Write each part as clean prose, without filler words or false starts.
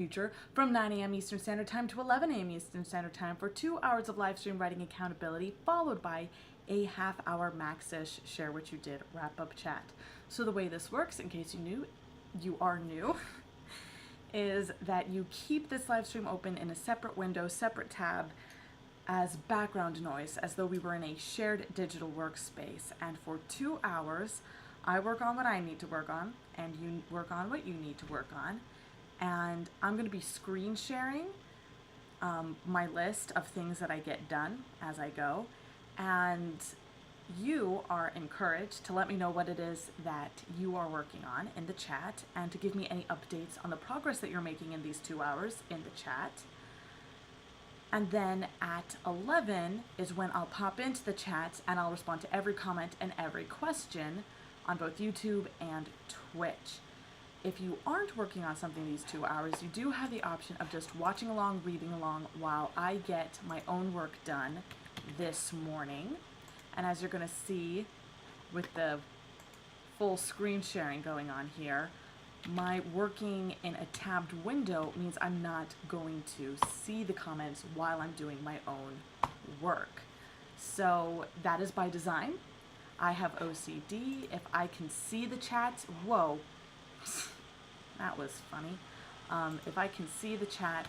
future from 9 a.m. Eastern Standard Time to 11 a.m. Eastern Standard Time for 2 hours of live stream writing accountability, followed by a half-hour Maxish Share What You Did wrap-up chat. So the way this works, in case you are new, is that you keep this live stream open in a separate window, separate tab, as background noise, as though we were in a shared digital workspace. And for 2 hours, I work on what I need to work on, and you work on what you need to work on. And I'm going to be screen sharing my list of things that I get done as I go. And you are encouraged to let me know what it is that you are working on in the chat, and to give me any updates on the progress that you're making in these 2 hours in the chat. And then at 11 is when I'll pop into the chat and I'll respond to every comment and every question on both YouTube and Twitch. If you aren't working on something these 2 hours, you do have the option of just watching along, reading along while I get my own work done this morning. And as you're going to see with the full screen sharing going on here, my working in a tabbed window means I'm not going to see the comments while I'm doing my own work. So that is by design. I have OCD. If I can see the chat, whoa, that was funny. If I can see the chat,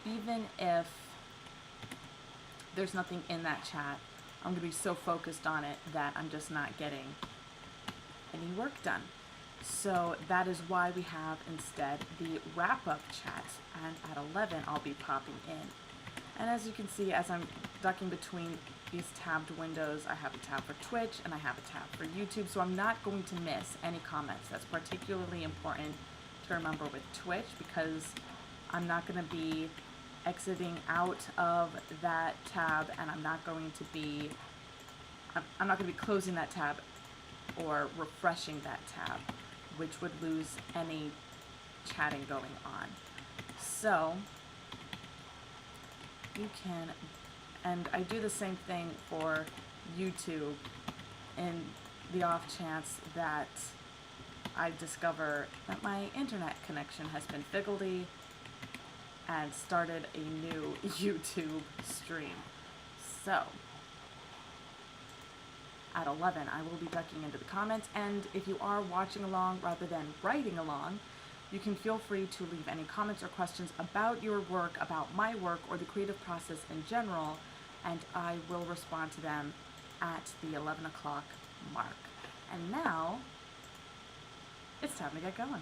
even if there's nothing in that chat, I'm going to be so focused on it that I'm just not getting any work done. So that is why we have instead the wrap-up chat, and at 11 I'll be popping in. And as you can see, as I'm ducking between these tabbed windows, I have a tab for Twitch and I have a tab for YouTube, so I'm not going to miss any comments. That's particularly important to remember with Twitch, because I'm not going to be exiting out of that tab, and I'm not going to be closing that tab or refreshing that tab, which would lose any chatting going on. So you can, and I do the same thing for YouTube in the off chance that I discover that my internet connection has been figgledy and started a new YouTube stream. So at 11, I will be ducking into the comments, and if you are watching along rather than writing along, you can feel free to leave any comments or questions about your work, about my work, or the creative process in general, and I will respond to them at the 11 o'clock mark. And now, it's time to get going.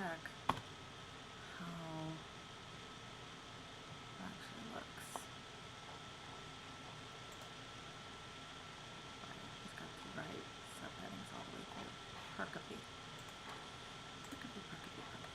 check how it actually looks. Right, he's got the right subheadings all the way through. Percopy. Percopy, percopy, percopy.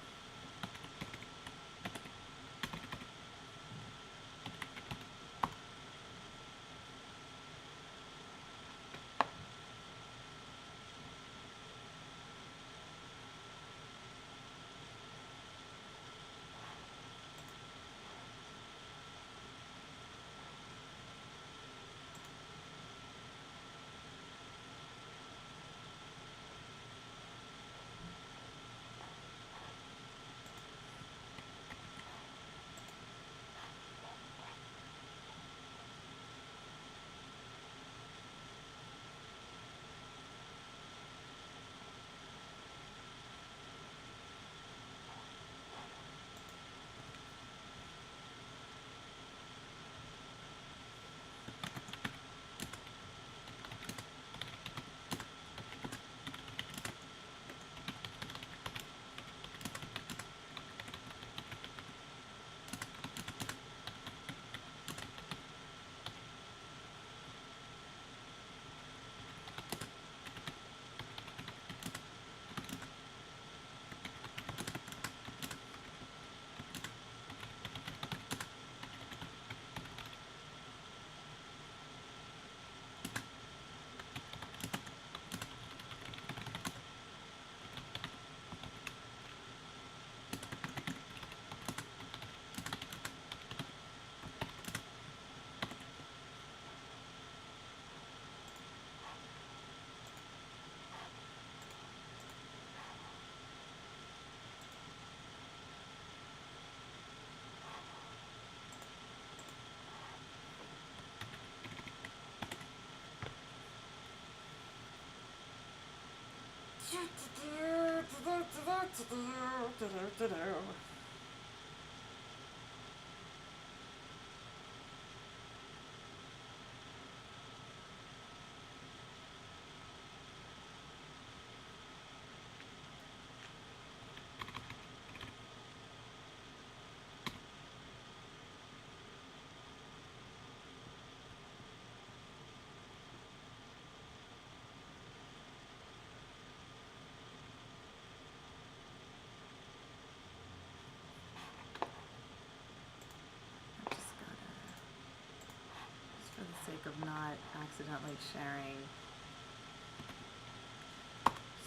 For the sake of not accidentally sharing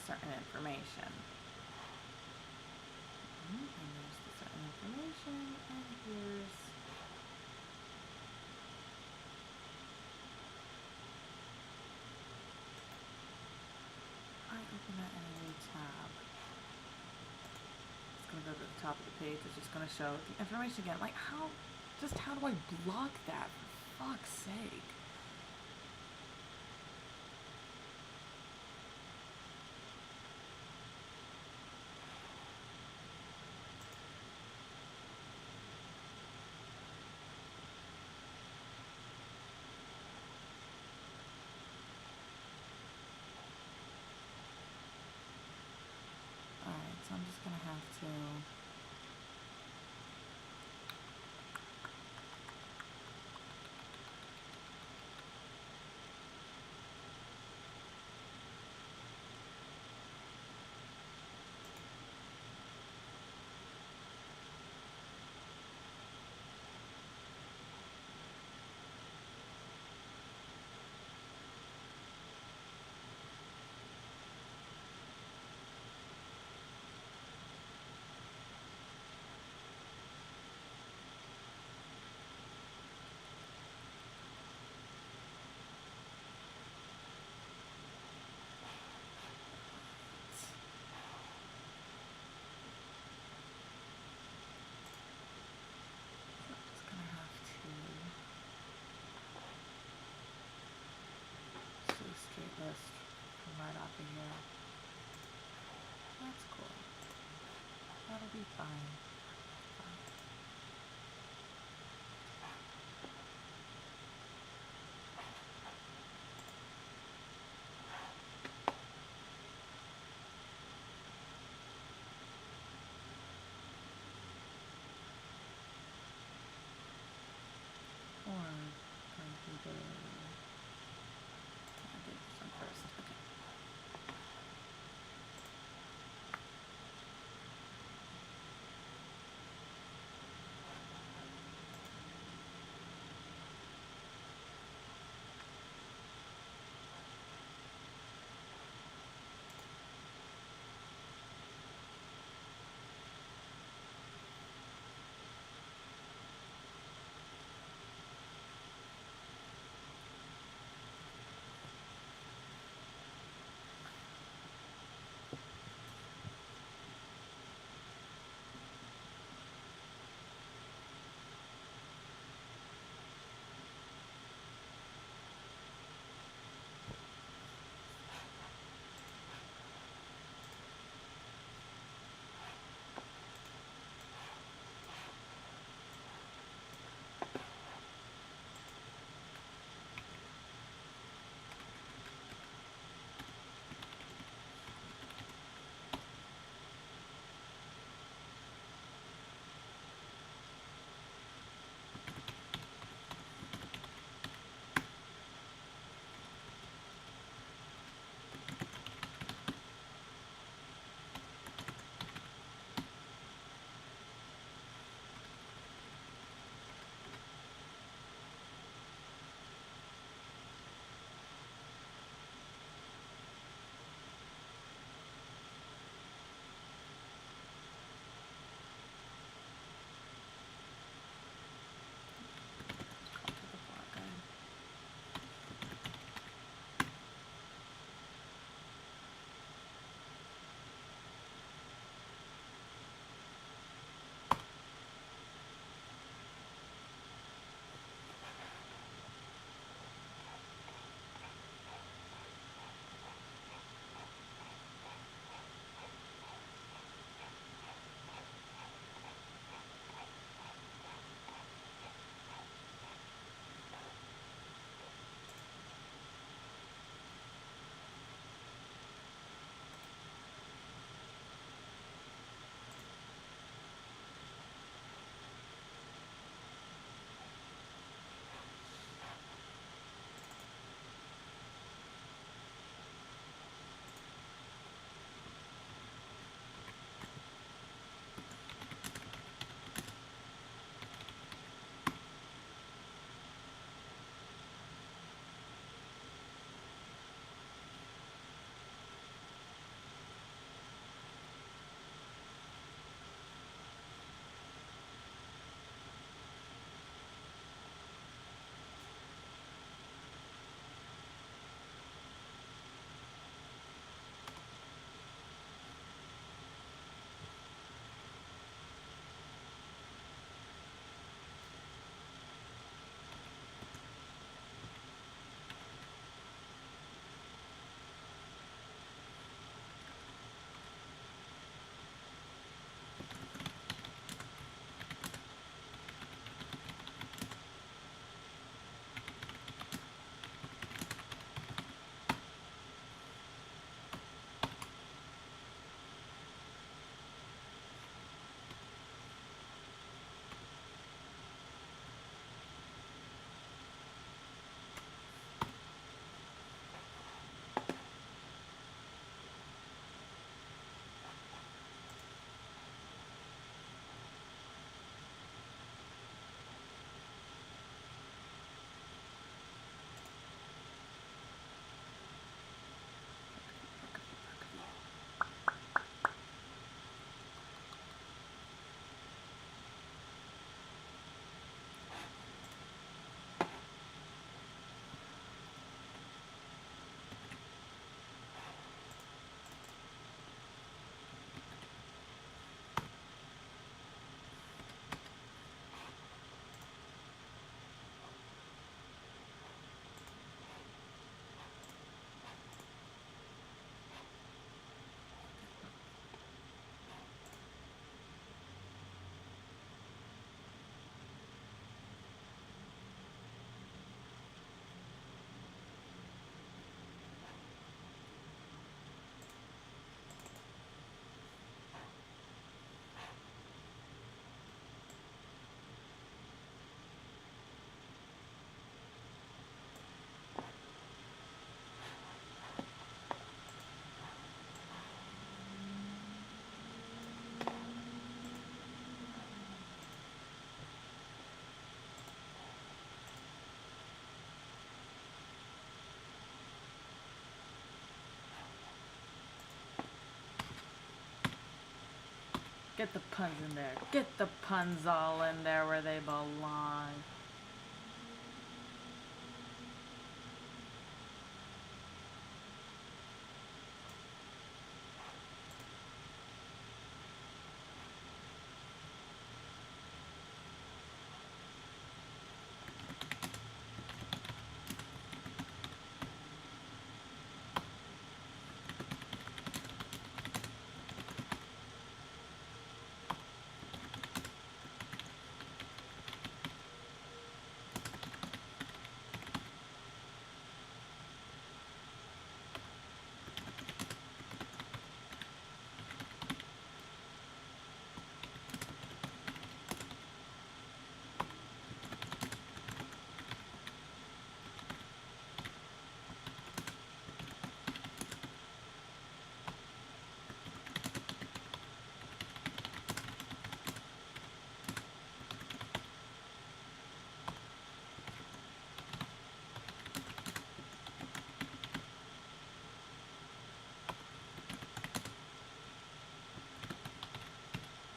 certain information. And there's the certain information, and here's I open that in a new tab. It's going to go to the top of the page, which is going to show the information again. Like how do I block that? For fuck's sake. Alright, so I'm just going to have to straight list from right off of here. That's cool. That'll be fine. Get the puns in there. Get the puns all in there where they belong.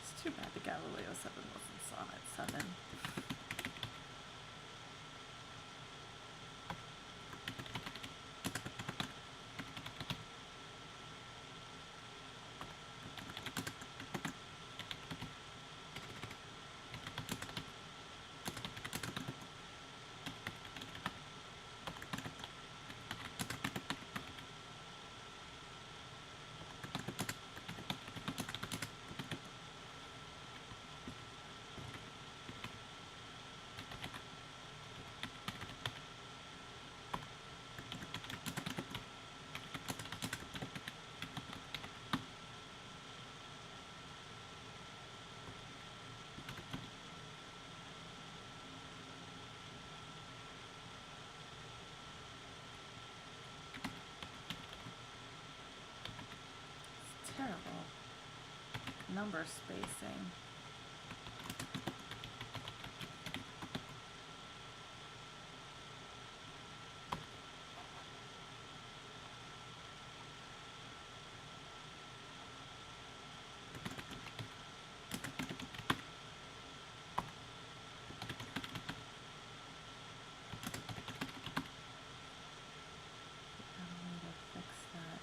It's too bad the Galileo 7 wasn't Sonnet 7. Terrible number spacing. Got a way to fix that.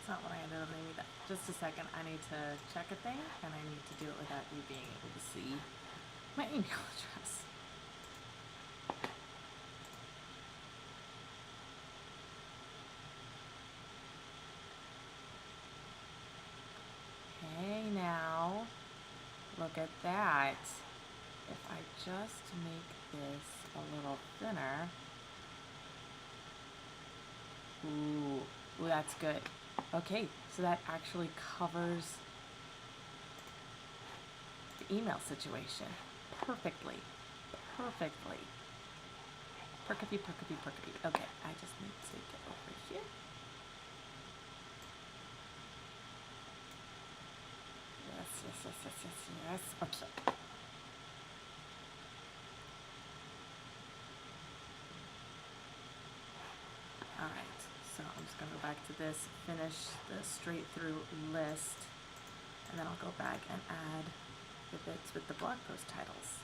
That's not what I ended up naming that. Just a second, I need to check a thing, and I need to do it without you being able to see my email address. Okay, now, look at that. If I just make this a little thinner, ooh, that's good. Okay, so that actually covers the email situation perfectly. Perfectly. Perkapy, perkapy, perkapy. Okay, I just need to get over here. Yes, yes, yes, yes, yes, yes. Okay. Alright, so I'm just going to go back to this, finish the straight through list, and then I'll go back and add the bits with the blog post titles.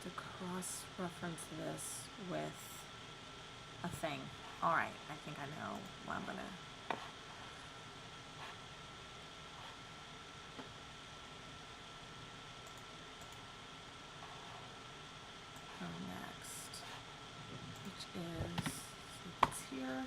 To cross-reference this with a thing. All right, I think I know what I'm gonna. Go next, which is, so it's here.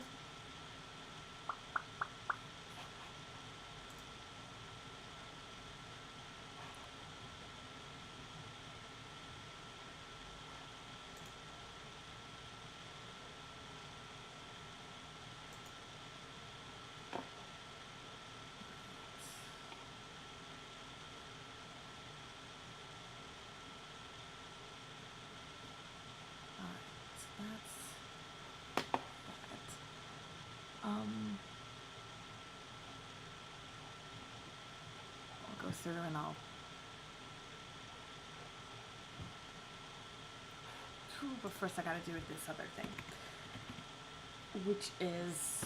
All right, so that's that. I'll go through and I'll. But first, I gotta do with this other thing, which is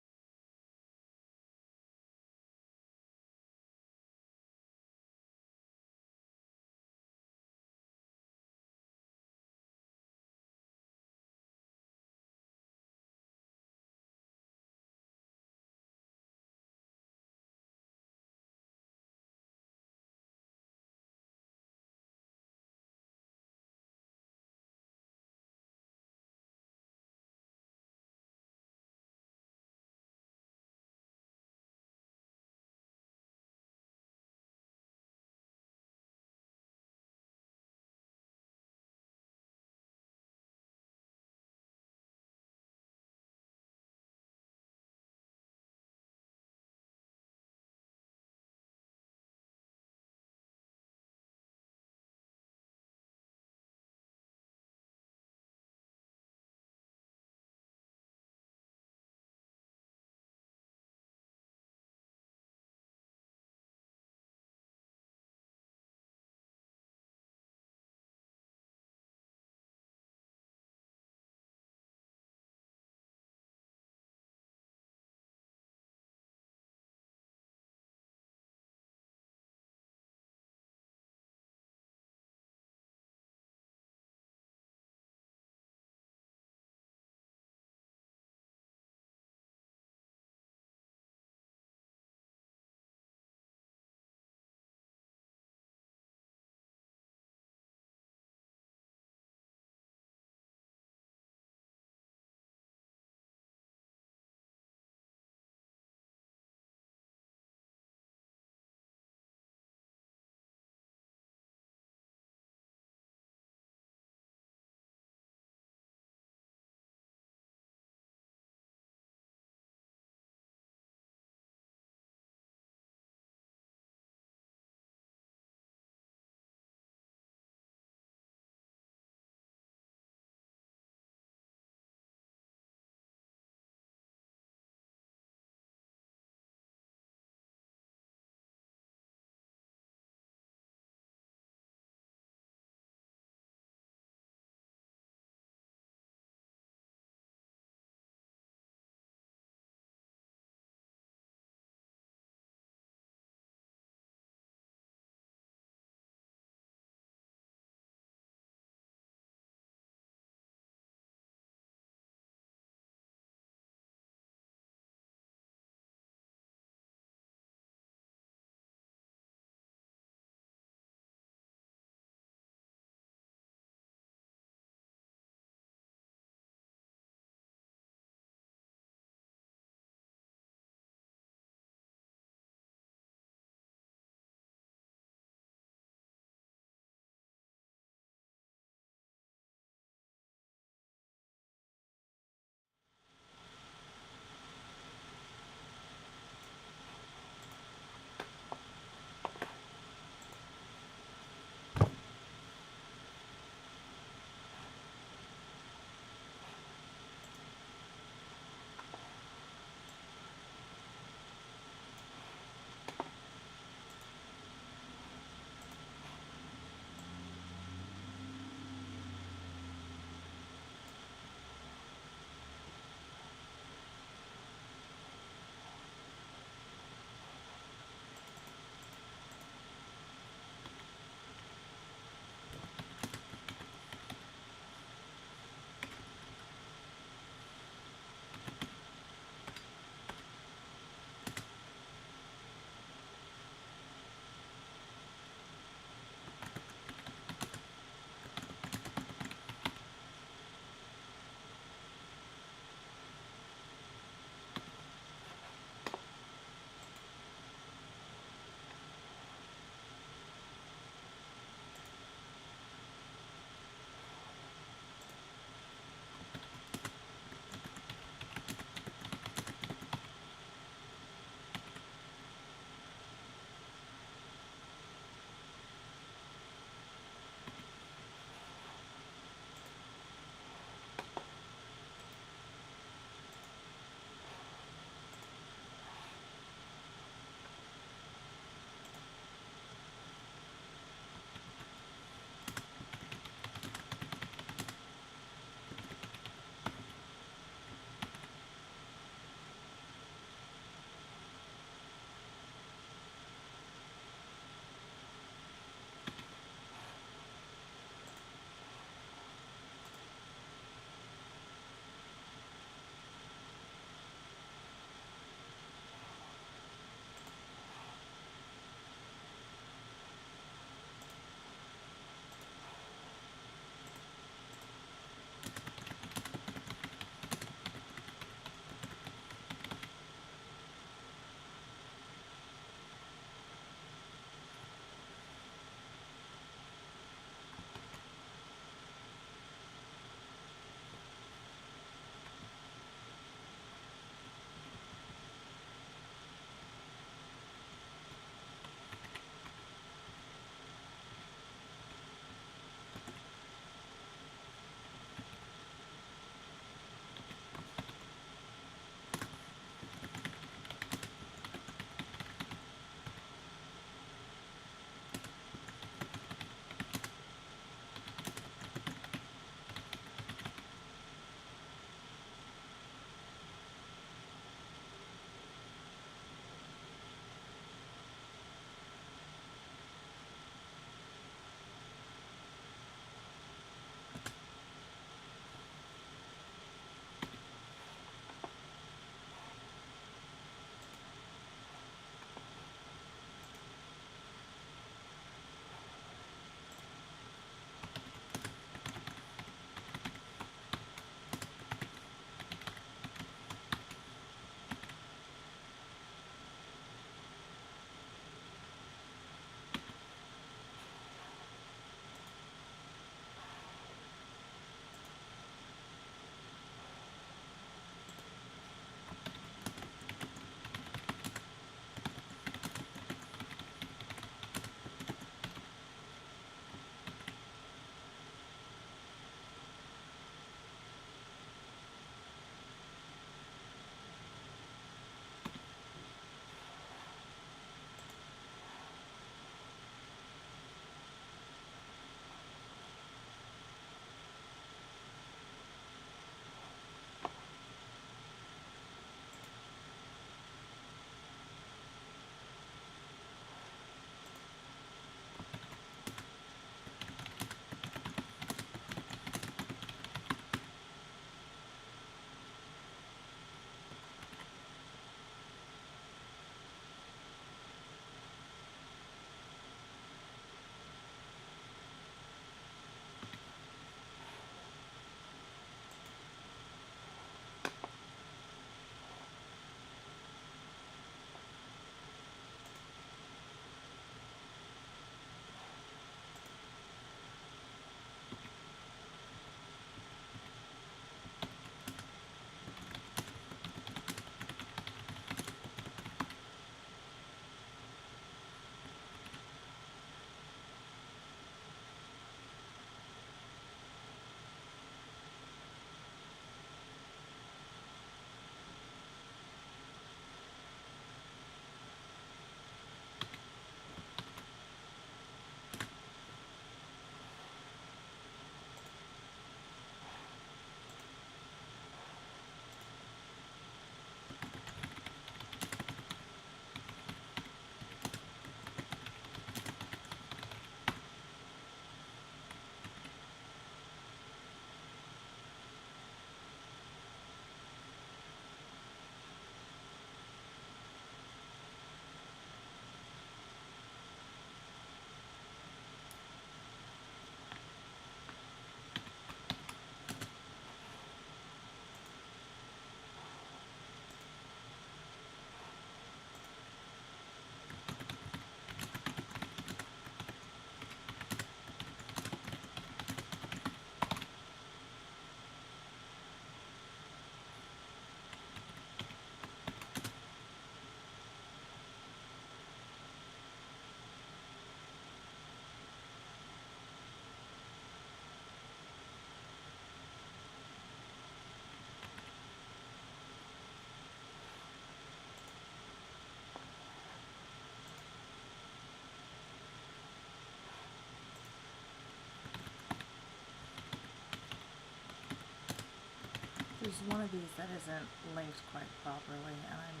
one of these that isn't linked quite properly, and I'm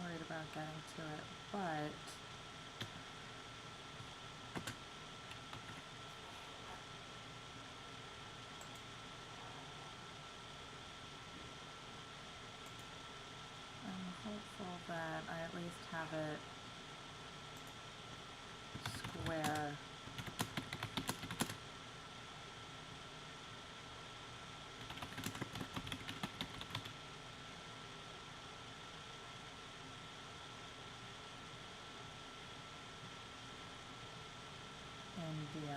worried about getting to it, but I'm hopeful that I at least have it square. In the,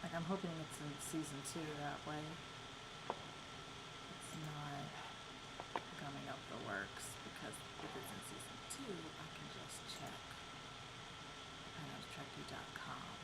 like I'm hoping it's in season 2 that way. It's not gumming up the works, because if it's in season 2, I can just check PenosTrekkie.com.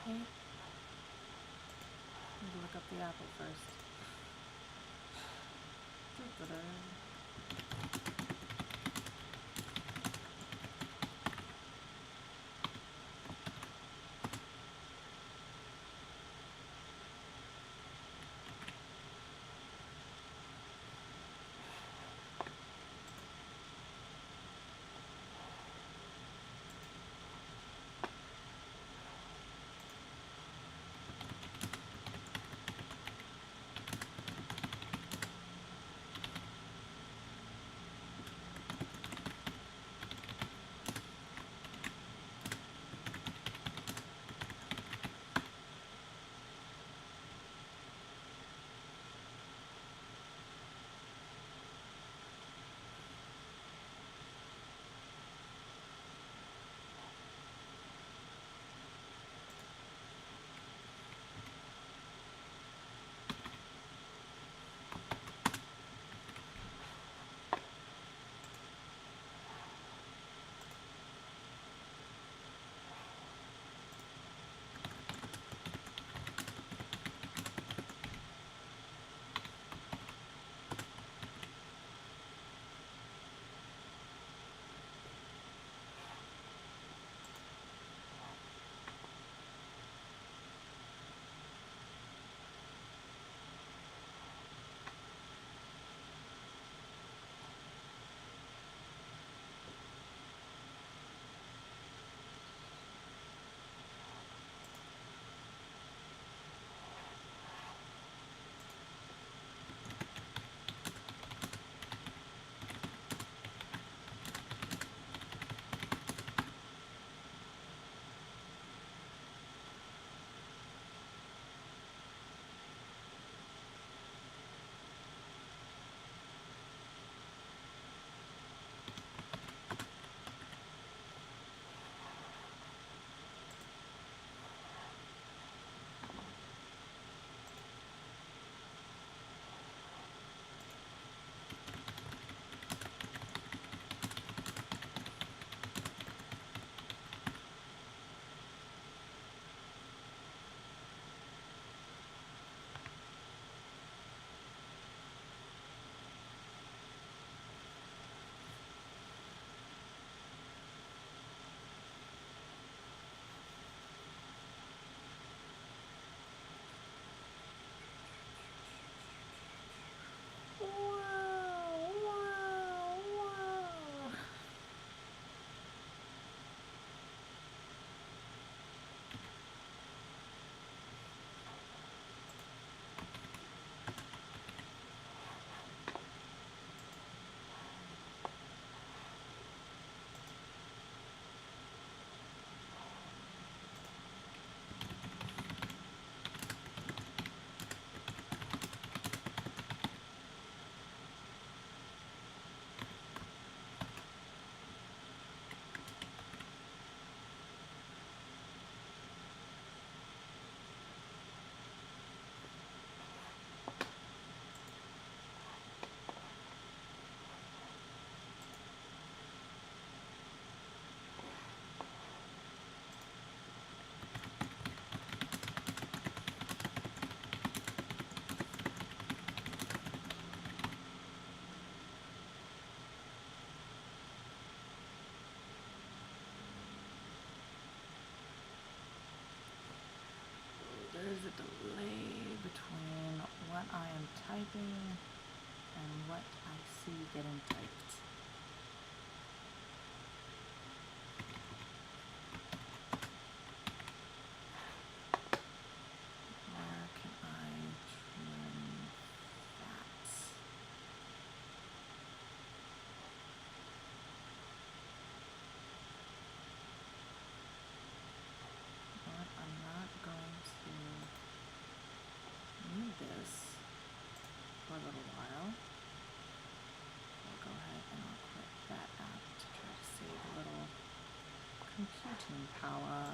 Okay. Maybe look up the apple first. Da-da-da. There's a delay between what I am typing and what I see getting typed. Where can I trim that? But I'm not going to need this for a little while. I'll go ahead and I'll quit that app to try to save a little computing power.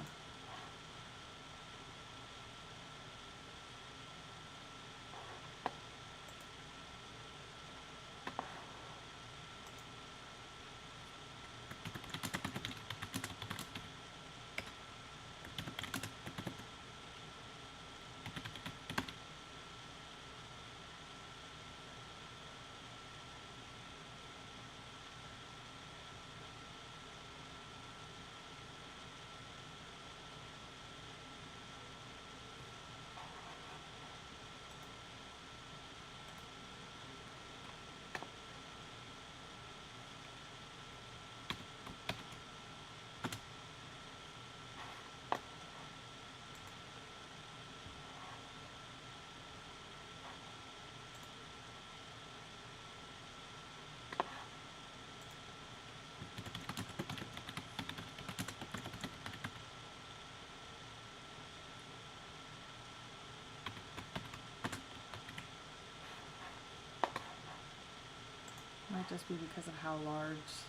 Might just be because of how large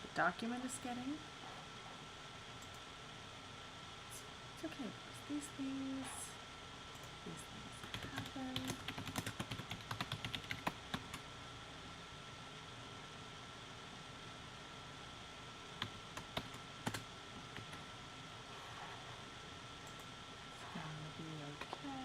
the document is getting. It's okay, because these things happen. It's gonna be okay.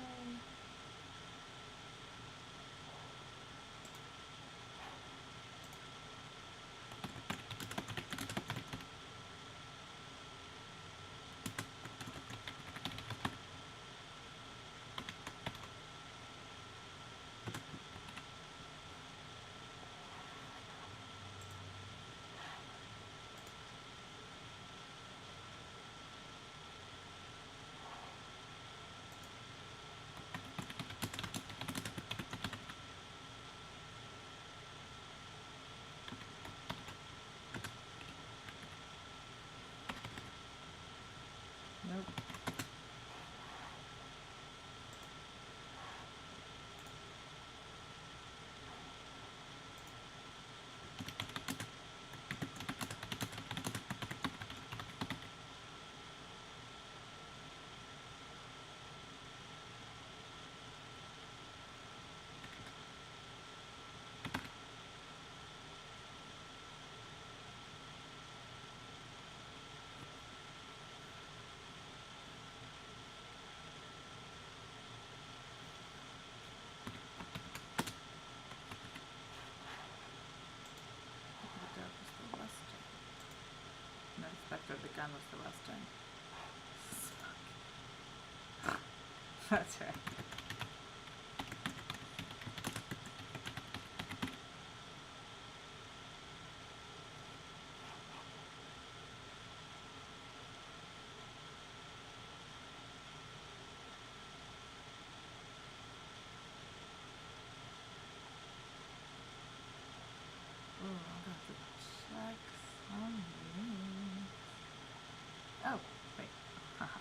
Nope. The dark was the western. No, Spectre the gun was the western. Fuck. That's right. Ooh, I'll have to check something. Oh, wait. Haha.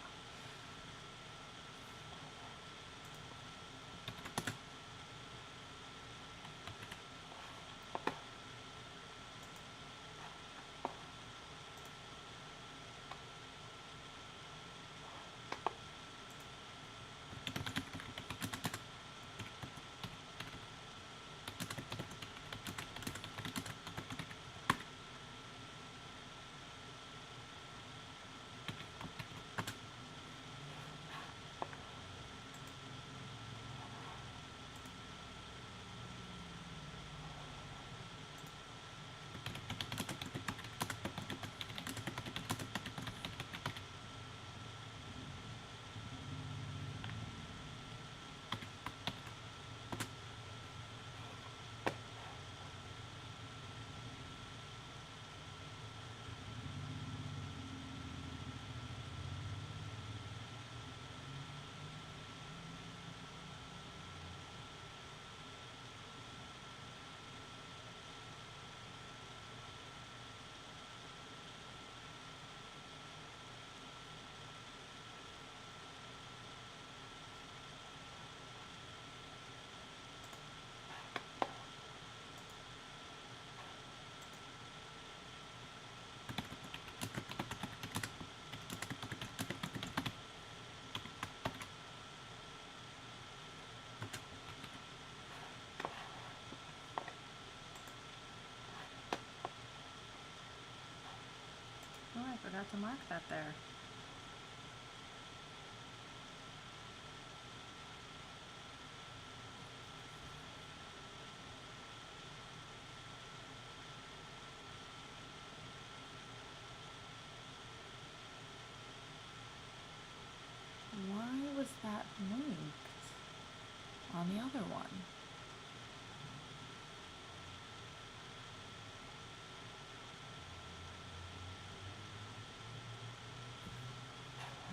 forgot to mark that there. Why was that linked on the other one?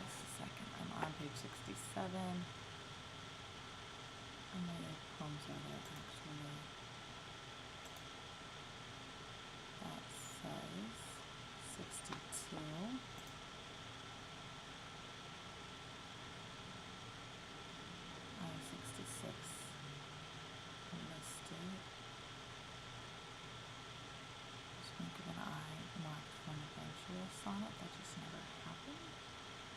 Just a second. I'm on page 67. How many poems are there actually? That says 62. I have 66 listed. Just think of an I marked for an eventual sonnet. That just never happened.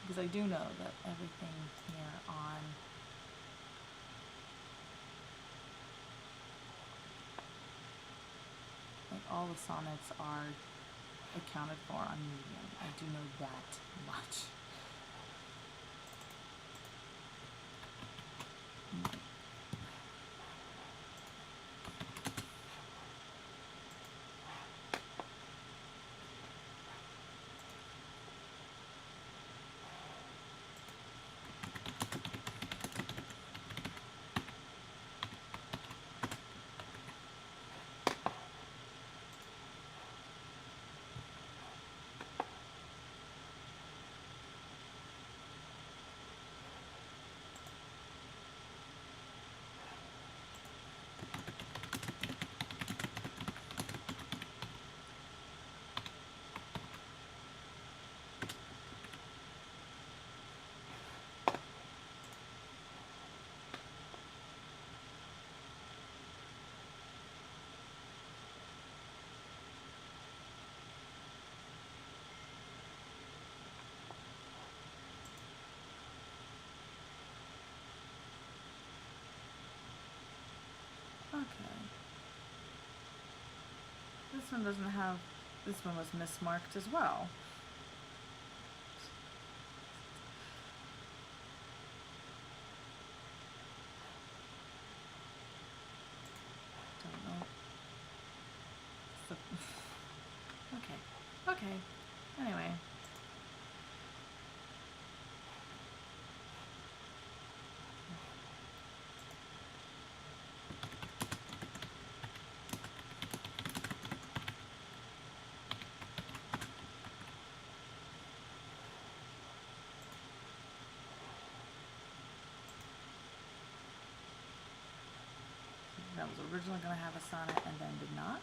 Because I do know that everything here on like all the sonnets are accounted for on Medium. I do know that much. Okay. This one doesn't have, this one was mismarked as well. Don't know. So, okay. Anyway. That was originally going to have a sonnet and then did not.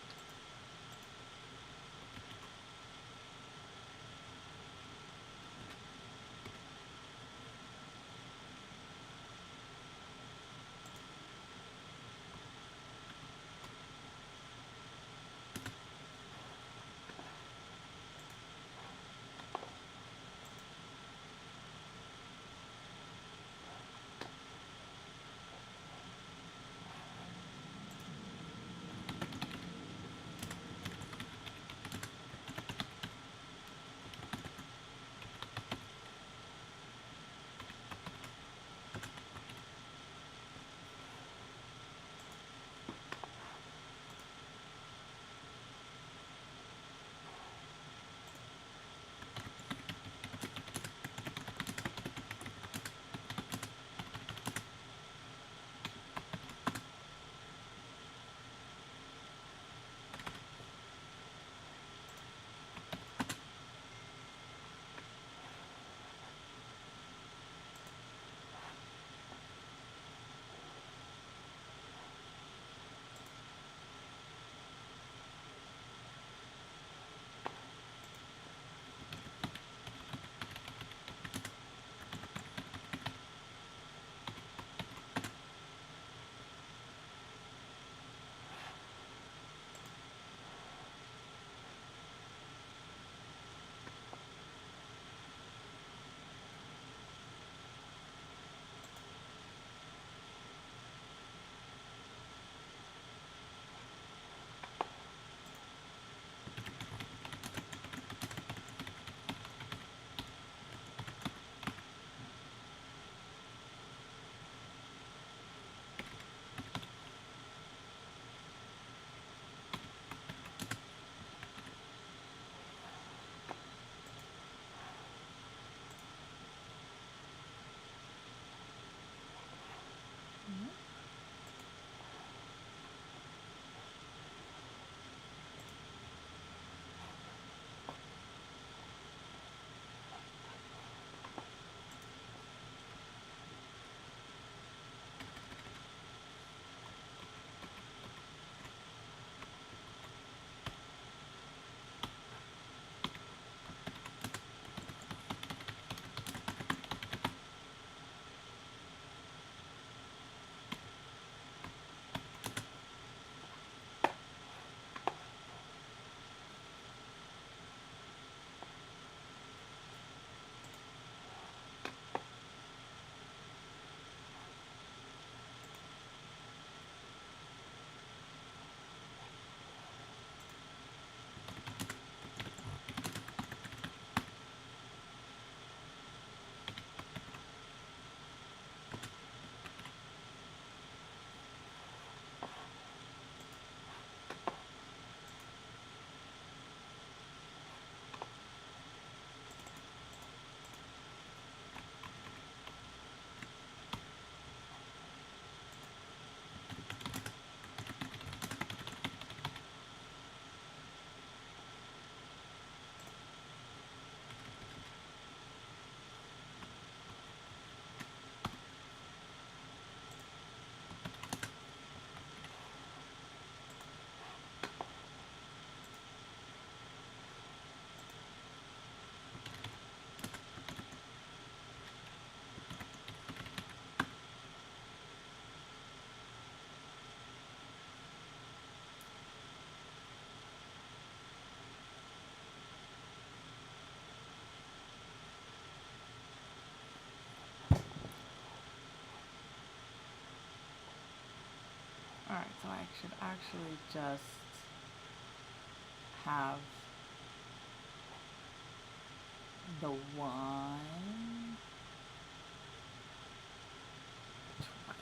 Alright, so I should actually just have the 1 twice.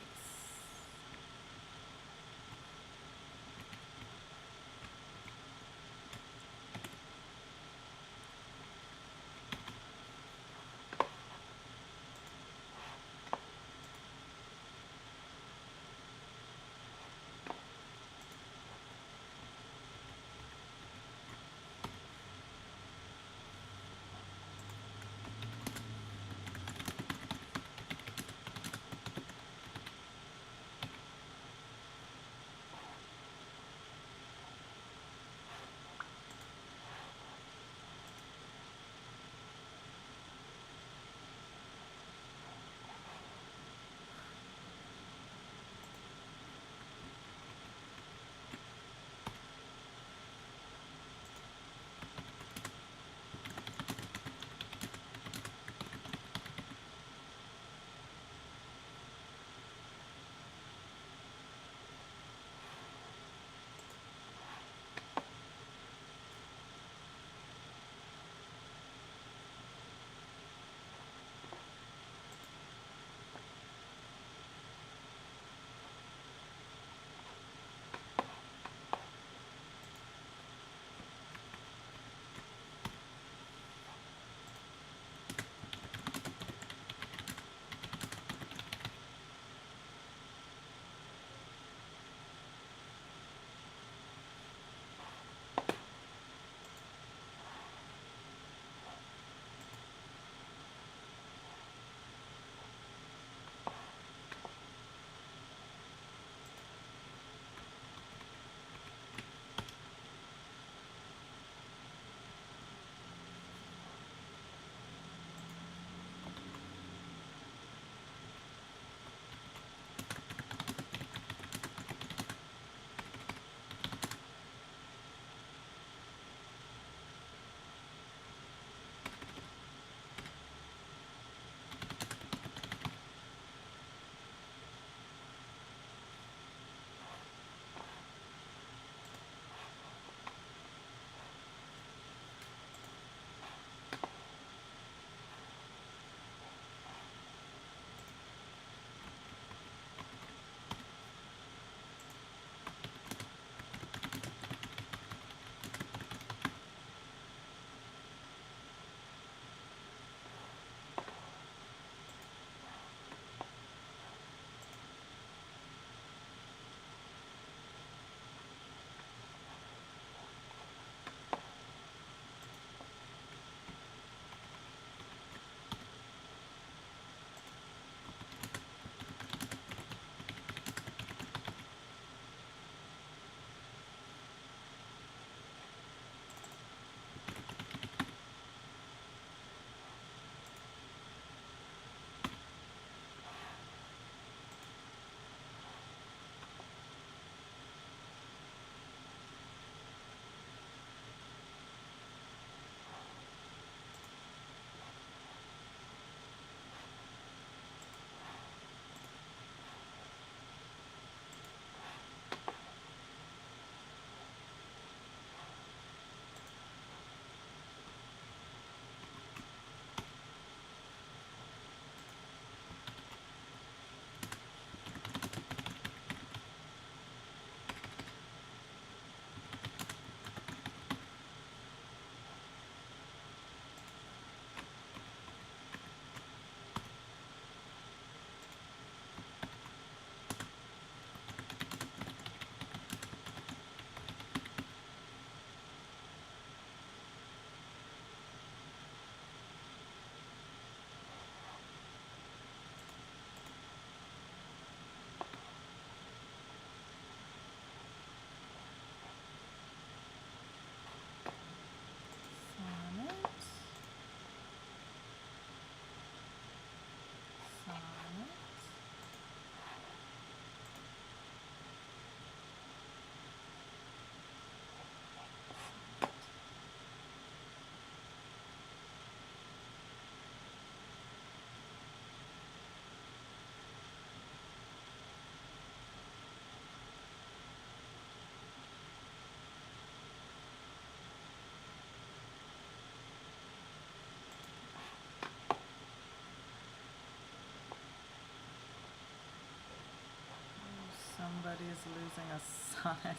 Somebody's losing a sonnet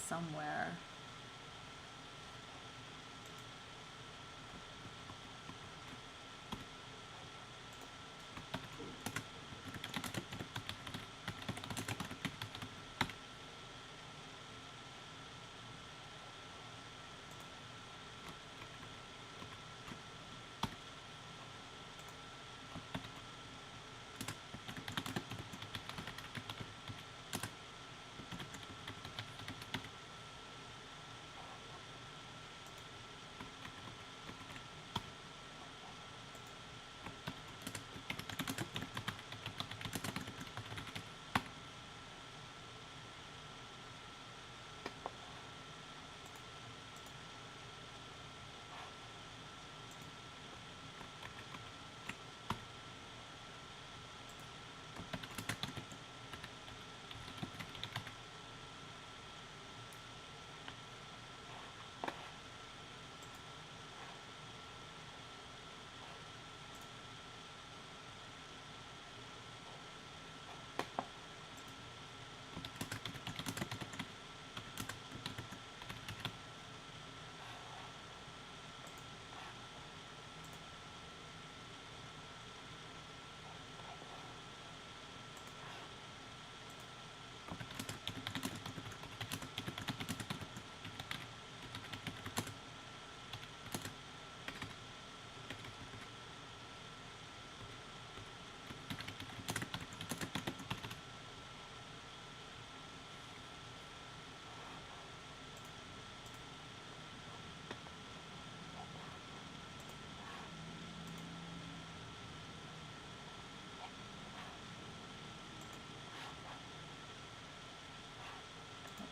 somewhere.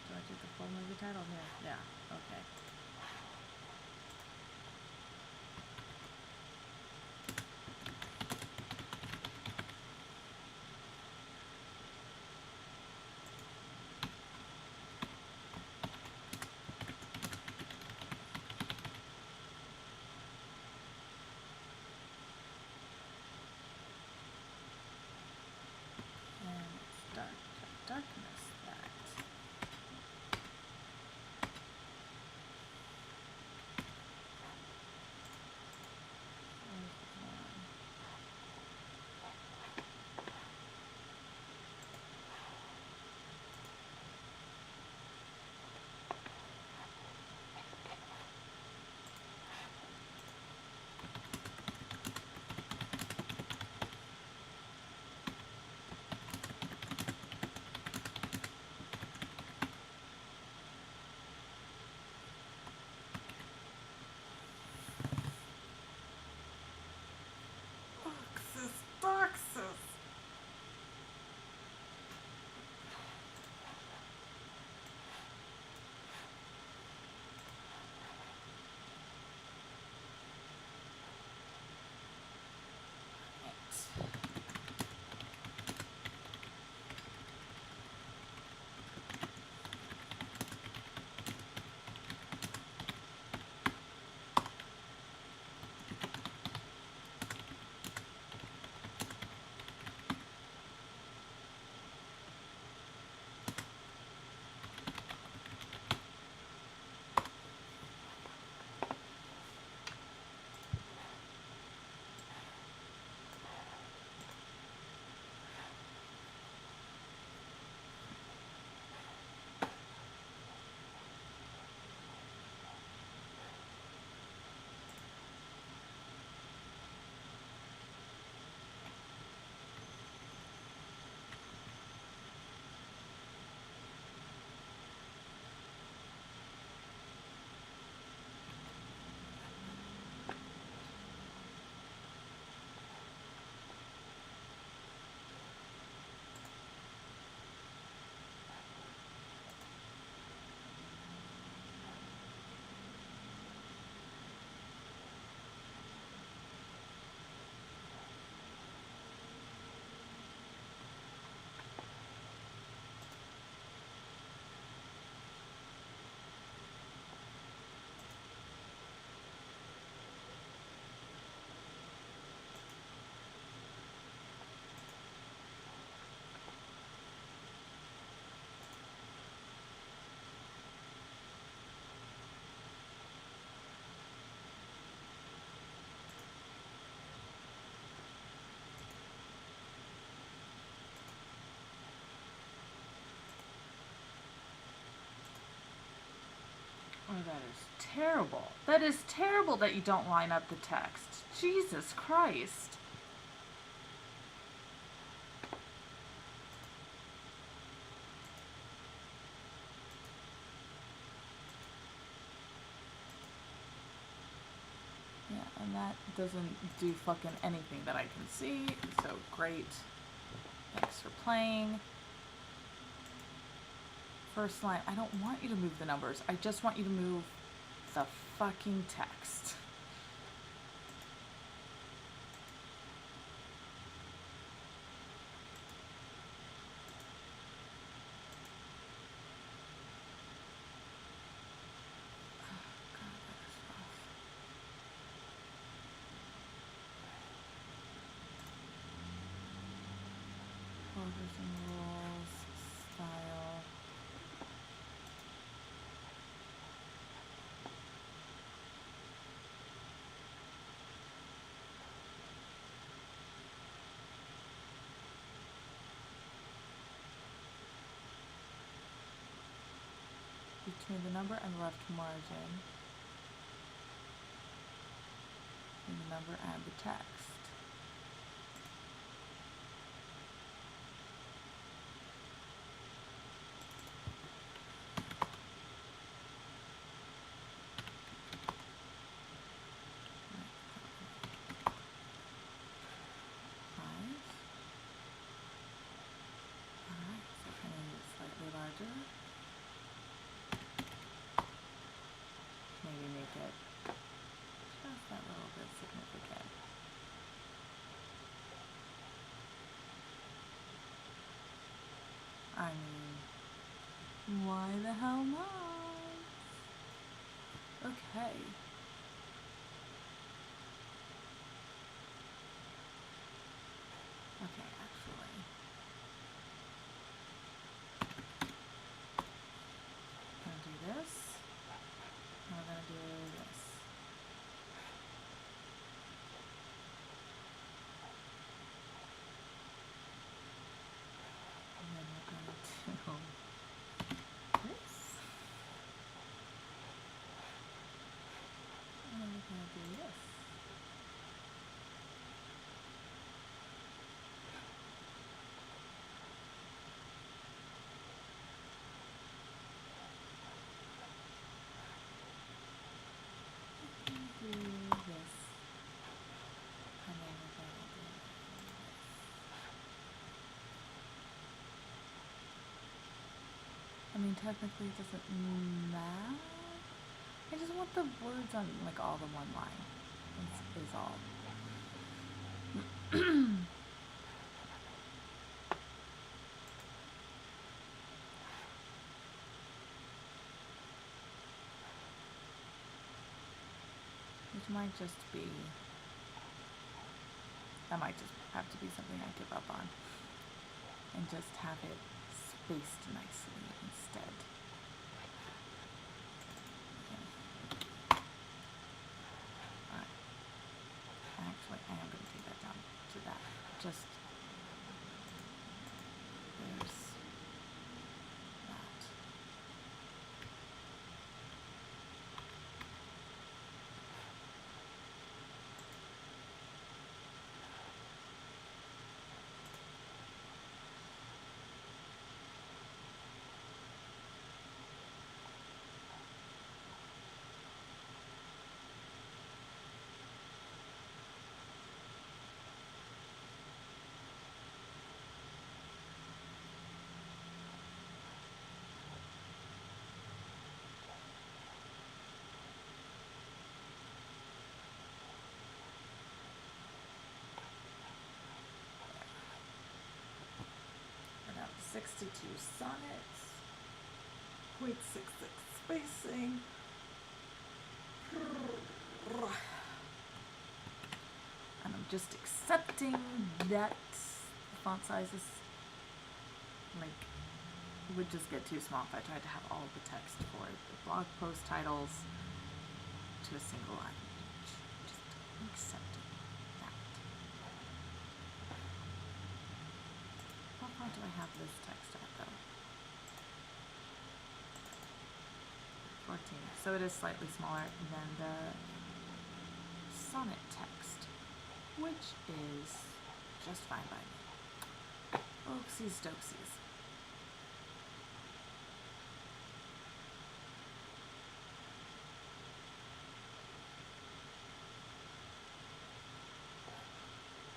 Do I do the full movie title here? Yeah, okay. And it's darkness that. terrible. That is terrible that you don't line up the text. Jesus Christ. Yeah, and that doesn't do fucking anything that I can see. So great. Thanks for playing. First line, I don't want you to move the numbers. I just want you to move the fucking text. Orders and rules, style. Between the number and the left margin. Between the number and the text. Maybe make it just that little bit significant. I mean, why the hell not? Okay. Okay, actually. I'm gonna do this. We're gonna do this. And then we're gonna do this. And then we're gonna do this. Do this. And then we're gonna do this. I mean, technically it doesn't matter. I just want the words on like all the one line. Is all. Which might just be. That might just have to be something I give up on. And just have it spaced nicely instead. Actually, I am going to take that down to that. Just, there's that. We're down to 62 sonnets. 0.66 spacing. And I'm just accepting that the font sizes like would just get too small if I tried to have all of the text for the blog post titles to a single line. Just accepting that. How far do I have this text at though? 14. So it is slightly smaller than the sonnet text, which is just fine by me. Oopsies doksies.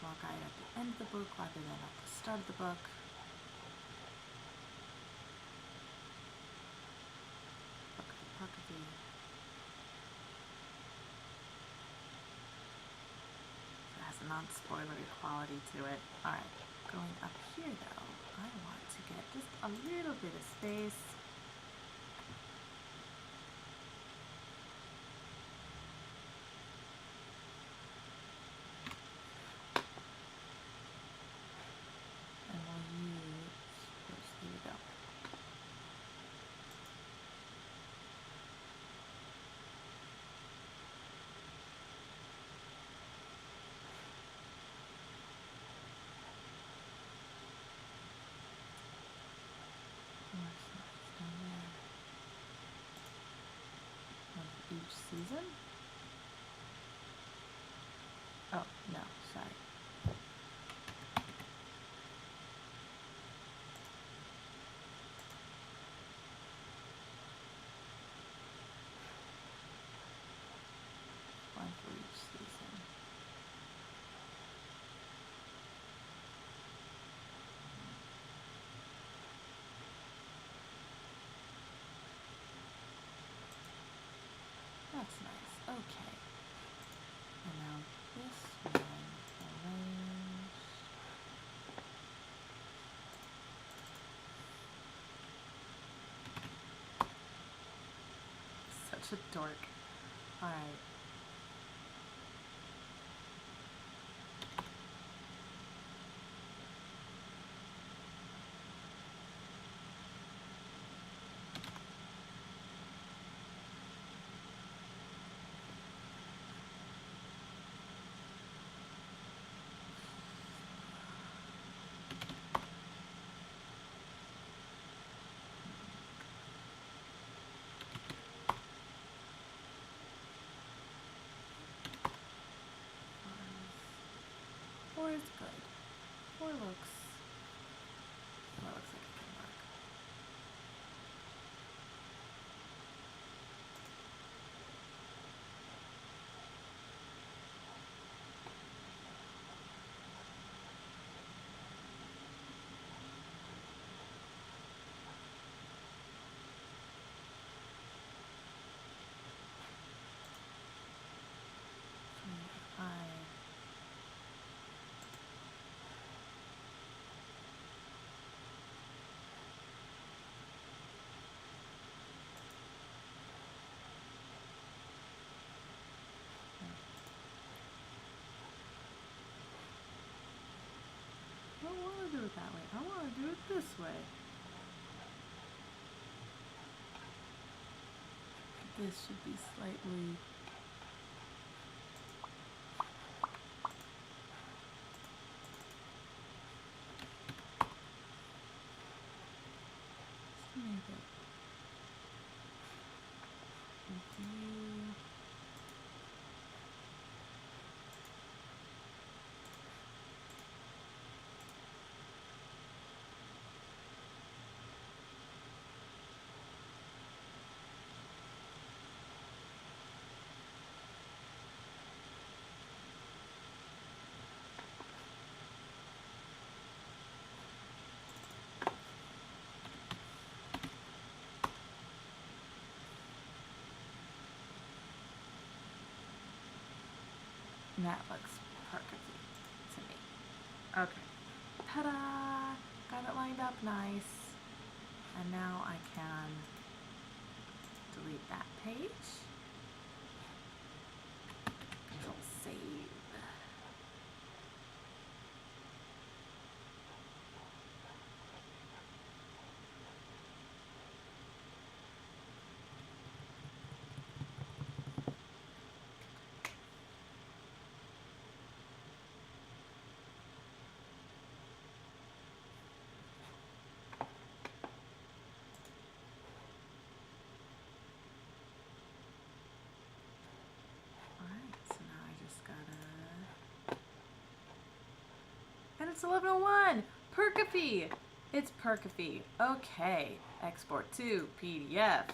More guide at the end of the book rather than at the start of the book. Puckety. It has a non-spoilery quality to it. Alright, going up here though, I want to get just a little bit of space. And we'll use, here we go. Of each season? Oh, no, sorry. One for each season. That's nice. Okay. And now this one, arrange. Such a dork. Alright. Four is good. Four looks like it can work. I don't want to do it that way. I want to do it this way. This should be slightly... Just make it... Review... That looks perfect to me. Okay. Ta-da! Got it lined up nice. And now I can delete that page. Control save. it's 11:01. Percofee. It's Percofee. Okay. Export to PDF.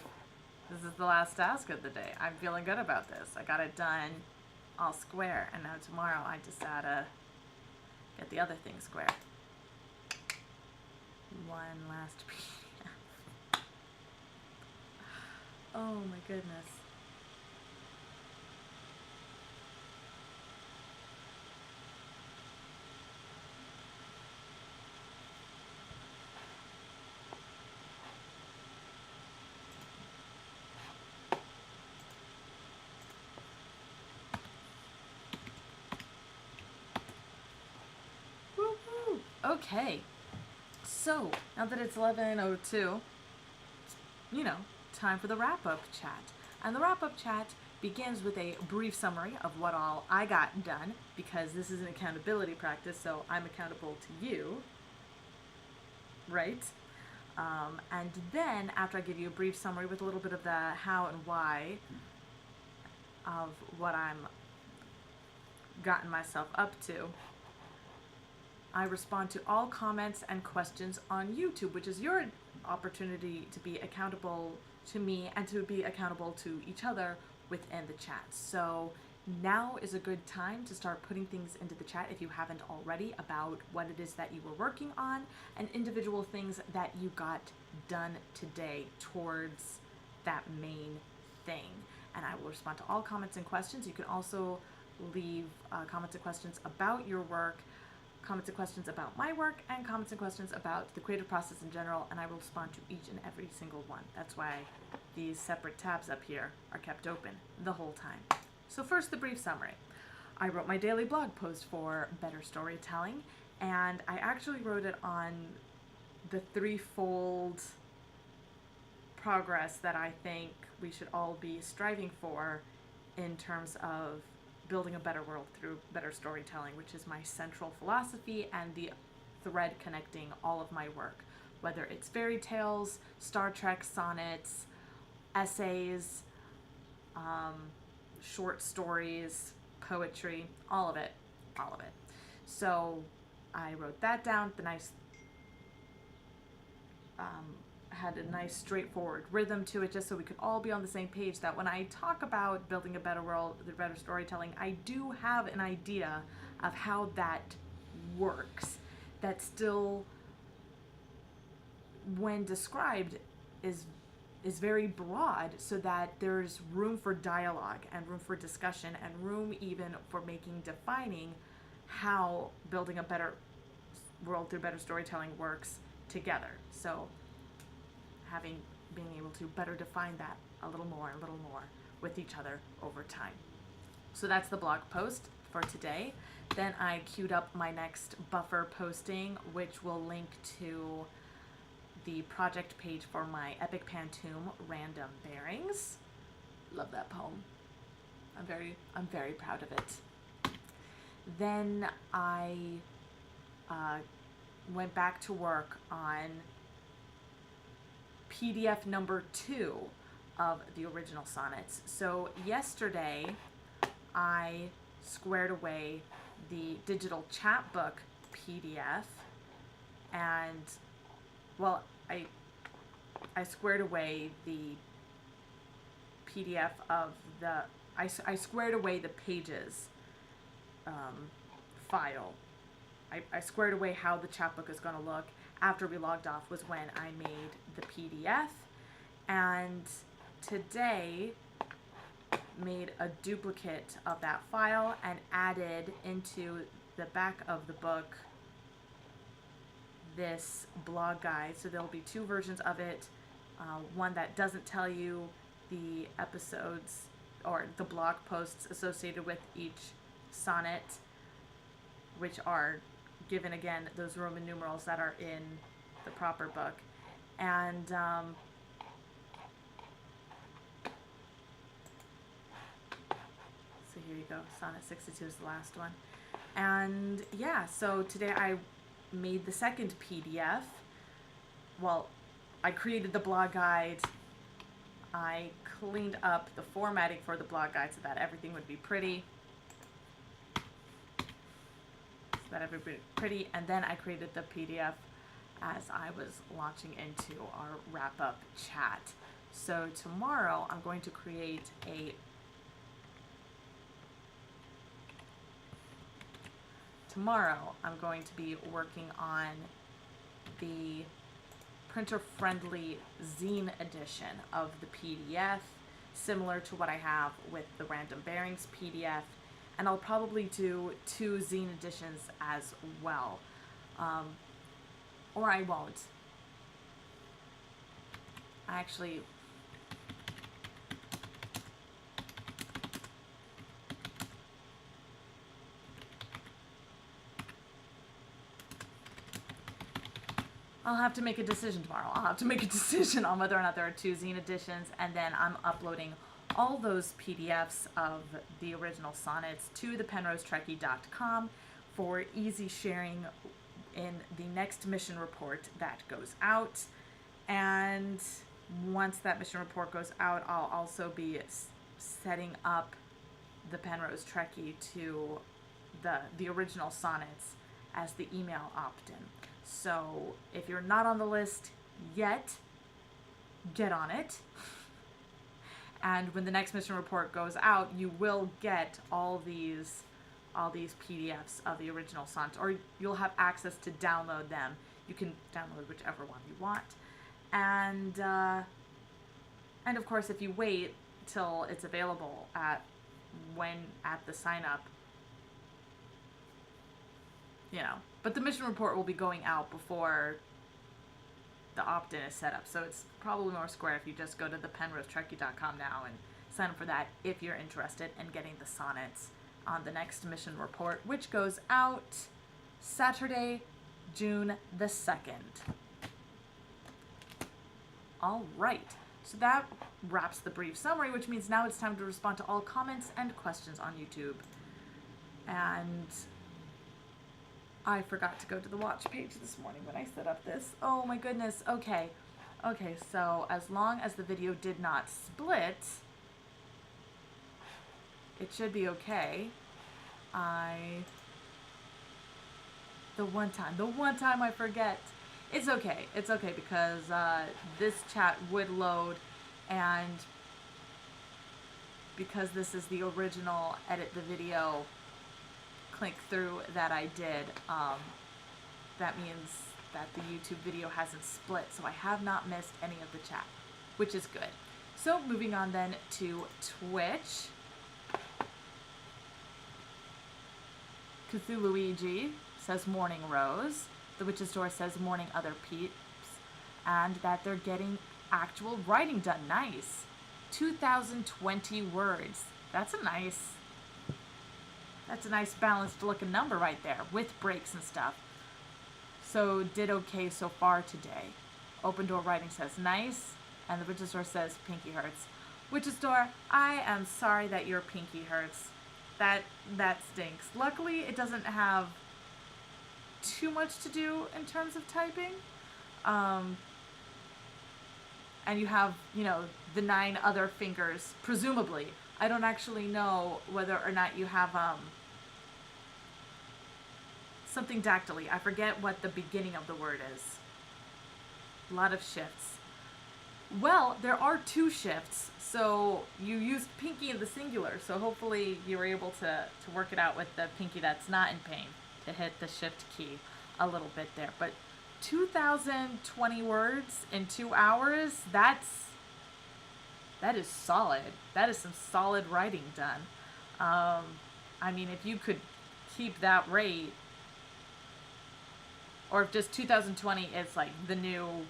This is the last task of the day. I'm feeling good about this. I got it done all square, and now tomorrow I just gotta get the other thing square. One last PDF. Oh my goodness. Woo-hoo. Okay. So, now that it's 11:02, you know, time for the wrap-up chat. And the wrap-up chat begins with a brief summary of what all I got done, because this is an accountability practice, so I'm accountable to you, right? And then, after I give you a brief summary with a little bit of the how and why of what I'm gotten myself up to, I respond to all comments and questions on YouTube, which is your opportunity to be accountable to me and to be accountable to each other within the chat. So now is a good time to start putting things into the chat, if you haven't already, about what it is that you were working on and individual things that you got done today towards that main thing. And I will respond to all comments and questions. You can also leave comments and questions about your work, comments and questions about my work, and comments and questions about the creative process in general, and I will respond to each and every single one. That's why these separate tabs up here are kept open the whole time. So first, the brief summary. I wrote my daily blog post for Better Storytelling, and I actually wrote it on the threefold progress that I think we should all be striving for in terms of building a better world through better storytelling, which is my central philosophy and the thread connecting all of my work, whether it's fairy tales, Star Trek sonnets, essays, short stories, poetry, all of it. So I wrote that down, had a nice straightforward rhythm to it, just so we could all be on the same page, that when I talk about building a better world through better storytelling, I do have an idea of how that works, that still, when described, is very broad, so that there's room for dialogue and room for discussion and room even for defining how building a better world through better storytelling works together. So being able to better define that a little more with each other over time. So that's the blog post for today. Then I queued up my next buffer posting, which will link to the project page for my Epic Pantoum Random Bearings. Love that poem. I'm very proud of it. Then I went back to work on PDF number 2 of the original sonnets. So yesterday I squared away the digital chapbook PDF, and well, I squared away the PDF of the I squared away the pages file. I squared away how the chapbook is going to look. After we logged off was when I made the PDF, and today made a duplicate of that file and added into the back of the book this blog guide. So there'll be 2 versions of it, one that doesn't tell you the episodes or the blog posts associated with each sonnet, which are given again those Roman numerals that are in the proper book, and so here you go, sonnet 62 is the last one. And yeah, so today I made the second PDF. Well, I created the blog guide, I cleaned up the formatting for the blog guide so that everything would be pretty. that everybody pretty, and then I created the PDF as I was launching into our wrap-up chat. So tomorrow I'm going to create tomorrow I'm going to be working on the printer-friendly zine edition of the PDF, similar to what I have with the Random Bearings PDF, and I'll probably do 2 zine editions as well. Or I won't. Actually, I'll have to make a decision tomorrow. I'll have to make a decision on whether or not there are 2 zine editions, and then I'm uploading all those PDFs of the original sonnets to the penrosetrekkie.com for easy sharing in the next mission report that goes out. And once that mission report goes out, I'll also be setting up the Penrose Trekkie to the original sonnets as the email opt-in. So if you're not on the list yet, get on it. And when the next mission report goes out, you will get all these PDFs of the original sonnets, or you'll have access to download them. You can download whichever one you want. And of course, if you wait till it's available at the sign up, you know, but the mission report will be going out before the opt-in is set up, so it's probably more square if you just go to the penrosetrekkie.com now and sign up for that if you're interested in getting the sonnets on the next mission report, which goes out Saturday, June the 2nd. All right, so that wraps the brief summary, which means now it's time to respond to all comments and questions on YouTube. And I forgot to go to the watch page this morning when I set up this. Oh my goodness. Okay, so as long as the video did not split, it should be okay. The one time I forget. It's okay because this chat would load, and because this is the original edit the video click through that I did, that means that the YouTube video hasn't split, so I have not missed any of the chat, which is good. So moving on then to Twitch. Cthulhuigi says morning Rose. The Witch's Door says morning other peeps, and that they're getting actual writing done. Nice. 2,020 words. That's a nice balanced looking number right there with breaks and stuff. So did okay so far today. Open Door Writing says nice, and the Witch's Door says pinky hurts. Witch's Door, I am sorry that your pinky hurts. That stinks. Luckily, it doesn't have too much to do in terms of typing. And you have, you know, the 9 other fingers, presumably. I don't actually know whether or not you have something dactyly. I forget what the beginning of the word is. A lot of shifts. Well, there are 2 shifts, so you used pinky in the singular, so hopefully you were able to work it out with the pinky that's not in pain, to hit the shift key a little bit there. But 2,020 words in 2 hours, that is solid. That is some solid writing done. I mean, if you could keep that rate, or if just 2020 is like the new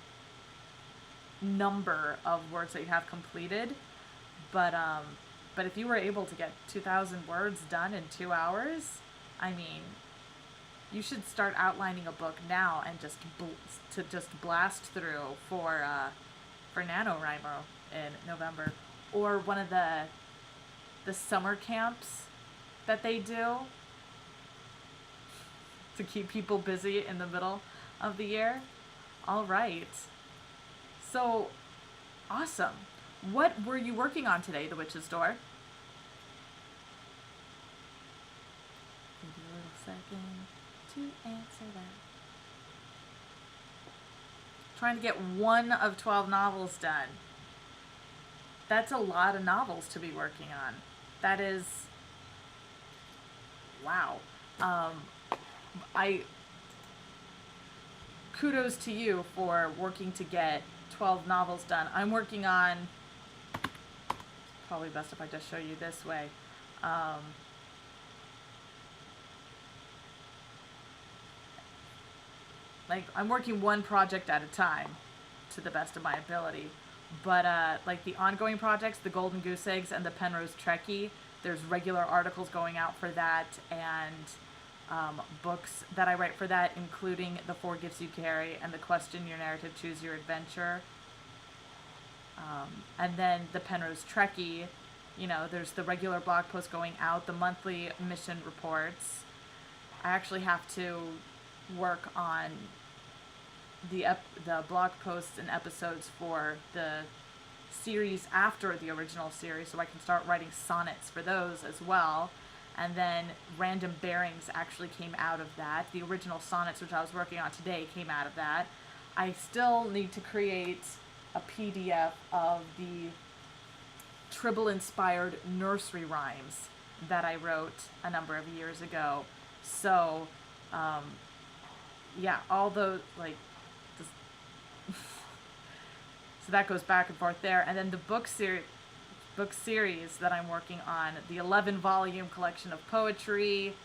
number of words that you have completed, but if you were able to get 2,000 words done in 2 hours, I mean, you should start outlining a book now and just blast through for NaNoWriMo in November, or one of the summer camps that they do to keep people busy in the middle of the year. All right. So, awesome. What were you working on today, The Witch's Door? Give you a little second. to answer that. Trying to get 1 of 12 novels done. That's a lot of novels to be working on. That is, wow. I kudos to you for working to get 12 novels done. I'm working on, probably best if I just show you this way. Like, I'm working one project at a time to the best of my ability. But, like, the ongoing projects, the Golden Goose Eggs and the Penrose Trekkie, there's regular articles going out for that, and books that I write for that, including The 4 Gifts You Carry and The Question Your Narrative, Choose Your Adventure. And then the Penrose Trekkie, you know, there's the regular blog posts going out, the monthly mission reports. I actually have to work on the blog posts and episodes for the series after the original series, so I can start writing sonnets for those as well. And then Random Bearings actually came out of that. The original sonnets, which I was working on today, came out of that. I still need to create a PDF of the Tribble-inspired nursery rhymes that I wrote a number of years ago. So, yeah, all those, like, so that goes back and forth there. And then the book series that I'm working on, the 11-volume collection of poetry,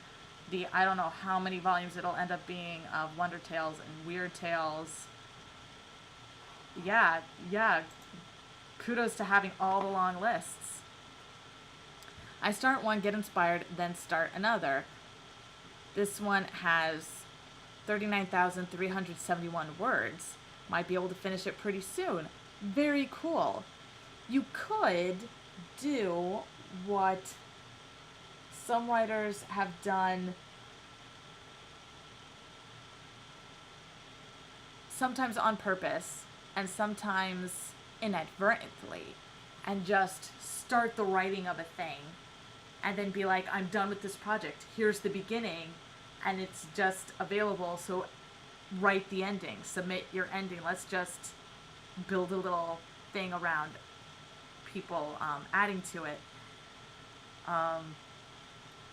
the I don't know how many volumes it'll end up being of Wonder Tales and Weird Tales. Yeah, kudos to having all the long lists. I start one, get inspired, then start another. This one has 39,371 words. Might be able to finish it pretty soon. Very cool. You could do what some writers have done sometimes on purpose and sometimes inadvertently, and just start the writing of a thing and then be like, I'm done with this project. Here's the beginning, and it's just available, so write the ending, submit your ending. Let's just build a little thing around people adding to it.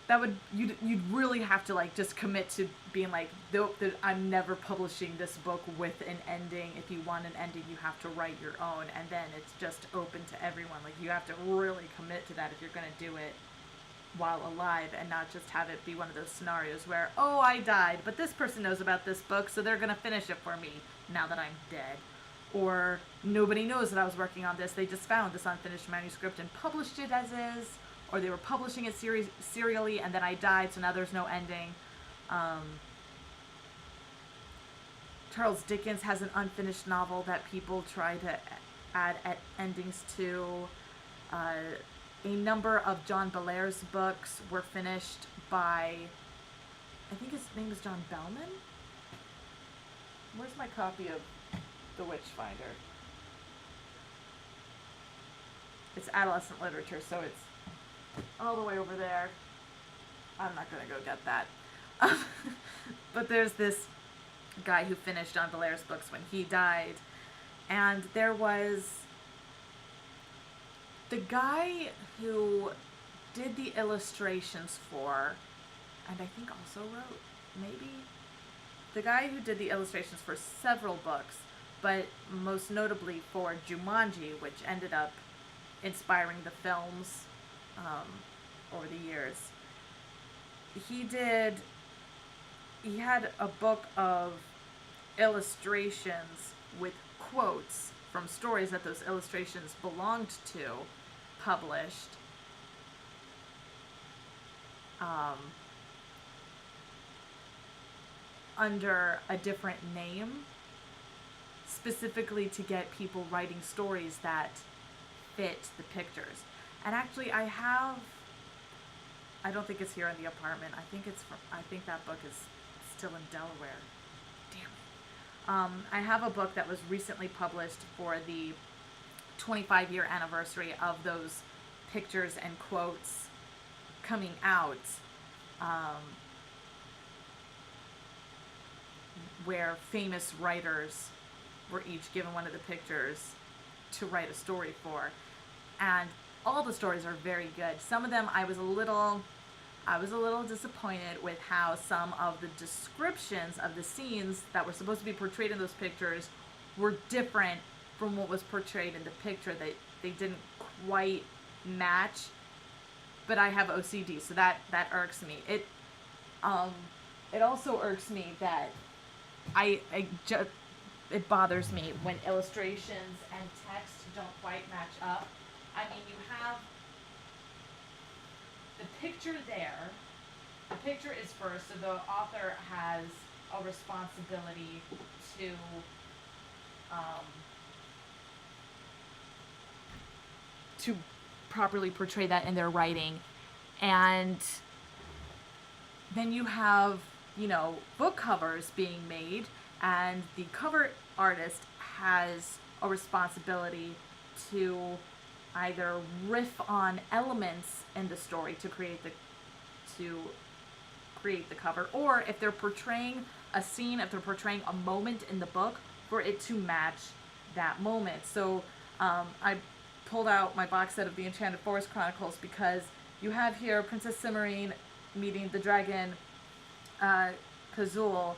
That would, you'd really have to like just commit to being like, I'm never publishing this book with an ending. If you want an ending, you have to write your own, and then it's just open to everyone. Like, you have to really commit to that if you're going to do it while alive, and not just have it be one of those scenarios where, oh, I died, but this person knows about this book, so they're going to finish it for me now that I'm dead. Or nobody knows that I was working on this, they just found this unfinished manuscript and published it as is, or they were publishing it serially and then I died, so now there's no ending. Charles Dickens has an unfinished novel that people try to add endings to. A number of John Bellairs' books were finished by, I think his name is John Bellman? Where's my copy of The Witchfinder? It's adolescent literature, so it's all the way over there. I'm not going to go get that. But there's this guy who finished John Bellairs' books when he died, and there was the guy who did the illustrations for, and I think also wrote, maybe? The guy who did the illustrations for several books, but most notably for Jumanji, which ended up inspiring the films over the years. He had a book of illustrations with quotes from stories that those illustrations belonged to, published. Under a different name, specifically to get people writing stories that fit the pictures. And actually, I don't think it's here in the apartment. I think that book is still in Delaware. Damn it. I have a book that was recently published for the 25-year anniversary of those pictures and quotes coming out. where famous writers were each given one of the pictures to write a story for. And all the stories are very good. Some of them I was a little disappointed with how some of the descriptions of the scenes that were supposed to be portrayed in those pictures were different from what was portrayed in the picture. They didn't quite match. But I have OCD, so that irks me. It also irks me that it bothers me when illustrations and text don't quite match up. I mean, you have the picture there. The picture is first, so the author has a responsibility to properly portray that in their writing. And then you have, book covers being made, and the cover artist has a responsibility to either riff on elements in the story to create the cover, or if they're portraying a scene, if they're portraying a moment in the book, for it to match that moment. So I pulled out my box set of the Enchanted Forest Chronicles because you have here Princess Cimarine meeting the dragon Kazul,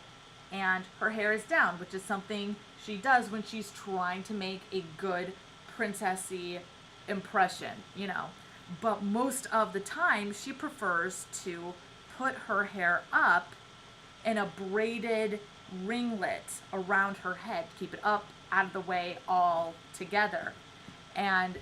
and her hair is down, which is something she does when she's trying to make a good princessy impression, But most of the time, she prefers to put her hair up in a braided ringlet around her head, keep it up, out of the way, all together. And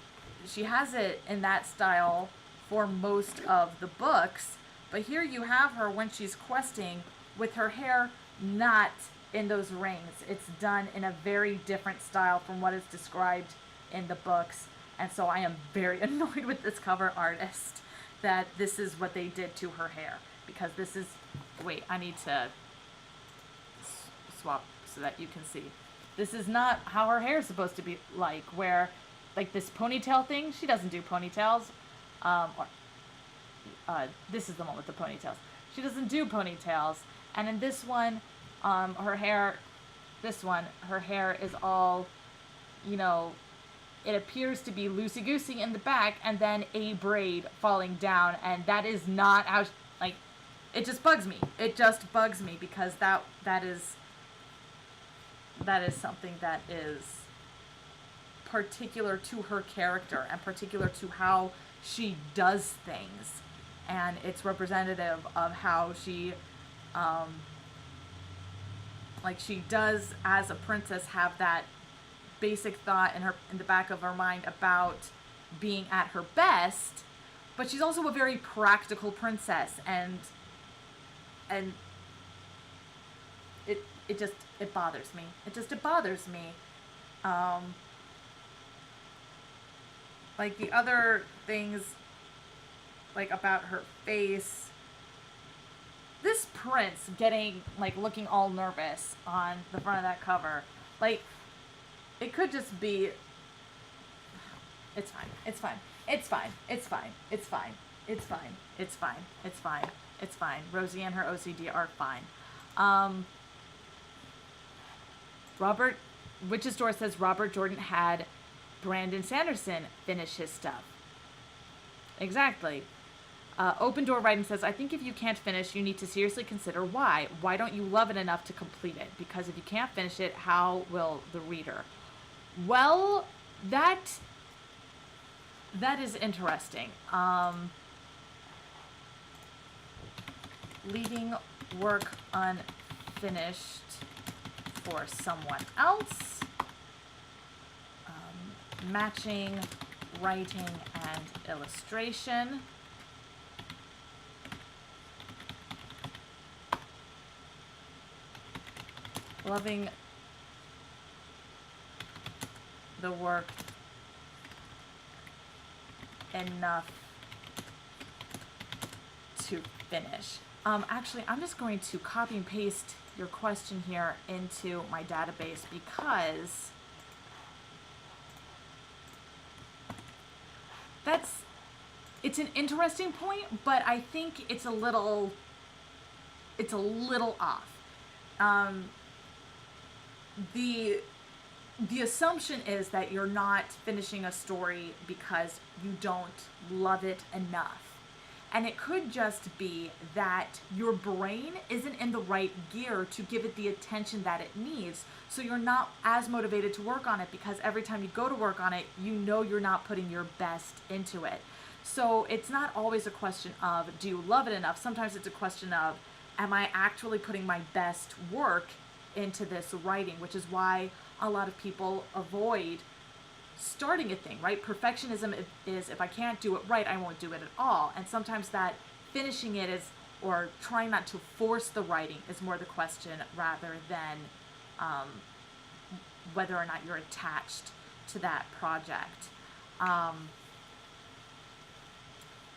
she has it in that style for most of the books, but here you have her when she's questing with her hair not in those rings. It's done in a very different style from what is described in the books. And so I am very annoyed with this cover artist that this is what they did to her hair. Because this is... Wait, I need to swap so that you can see. This is not how her hair is supposed to be like, where, like this ponytail thing, she doesn't do ponytails. This is the one with the ponytails. She doesn't do ponytails. And in this one, her hair is all, it appears to be loosey-goosey in the back and then a braid falling down. And that is not how, it just bugs me. It just bugs me because that is something that is particular to her character and particular to how she does things. And it's representative of how she, she does as a princess have that basic thought in the back of her mind about being at her best, but she's also a very practical princess, and it bothers me. It bothers me. The other things, about her face, this prince looking all nervous on the front of that cover, it could just be, it's fine, it's fine, it's fine, it's fine, it's fine, it's fine, it's fine, it's fine, it's fine. Rosie and her OCD are fine. Robert, Witch's Door says Robert Jordan had Brandon Sanderson finish his stuff. Exactly. Open Door Writing says, I think if you can't finish, you need to seriously consider why. Why don't you love it enough to complete it? Because if you can't finish it, how will the reader? Well, that is interesting. Leaving work unfinished for someone else. Matching writing and illustration. Loving the work enough to finish. Actually, I'm just going to copy and paste your question here into my database because it's an interesting point, but I think it's a little off. the assumption is that you're not finishing a story because you don't love it enough. And it could just be that your brain isn't in the right gear to give it the attention that it needs. So you're not as motivated to work on it because every time you go to work on it, you know you're not putting your best into it. So it's not always a question of, do you love it enough? Sometimes it's a question of, am I actually putting my best work into this writing? Which is why a lot of people avoid starting a thing, right? Perfectionism is, if I can't do it right, I won't do it at all. And sometimes that finishing it is, or trying not to force the writing is more the question rather than whether or not you're attached to that project.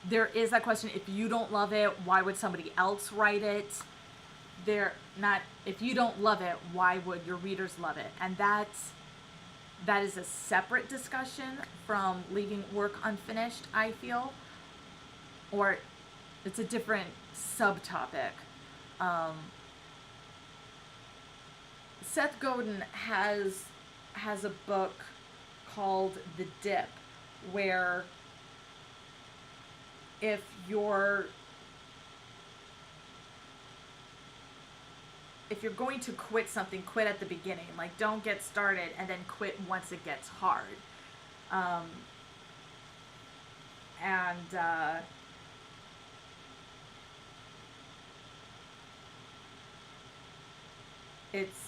There is that question, if you don't love it, why would somebody else write it? If you don't love it, why would your readers love it? And that is a separate discussion from leaving work unfinished, I feel, or it's a different subtopic. Seth Godin has a book called The Dip, where if you're going to quit something, quit at the beginning. Like, don't get started and then quit once it gets hard. It's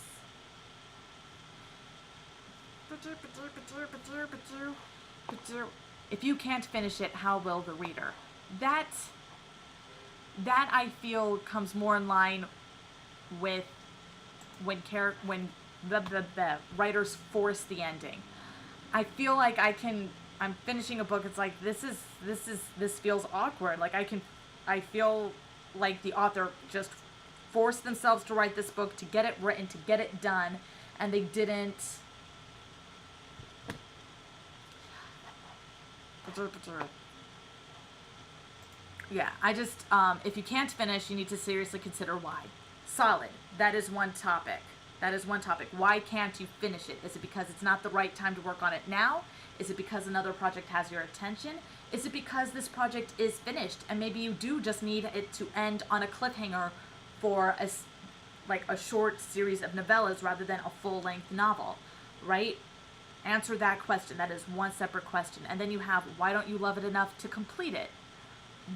if you can't finish it, how will the reader? That I feel comes more in line with when the writers force the ending. I feel like I'm finishing a book, it's like this feels awkward. Like I feel like the author just forced themselves to write this book, to get it written, to get it done, and they didn't. Yeah, I just, if you can't finish, you need to seriously consider why. Solid. That is one topic. Why can't you finish it? Is it because it's not the right time to work on it now? Is it because another project has your attention? Is it because this project is finished and maybe you do just need it to end on a cliffhanger for a short series of novellas rather than a full-length novel, right? Answer that question. That is one separate question. And then you have, why don't you love it enough to complete it?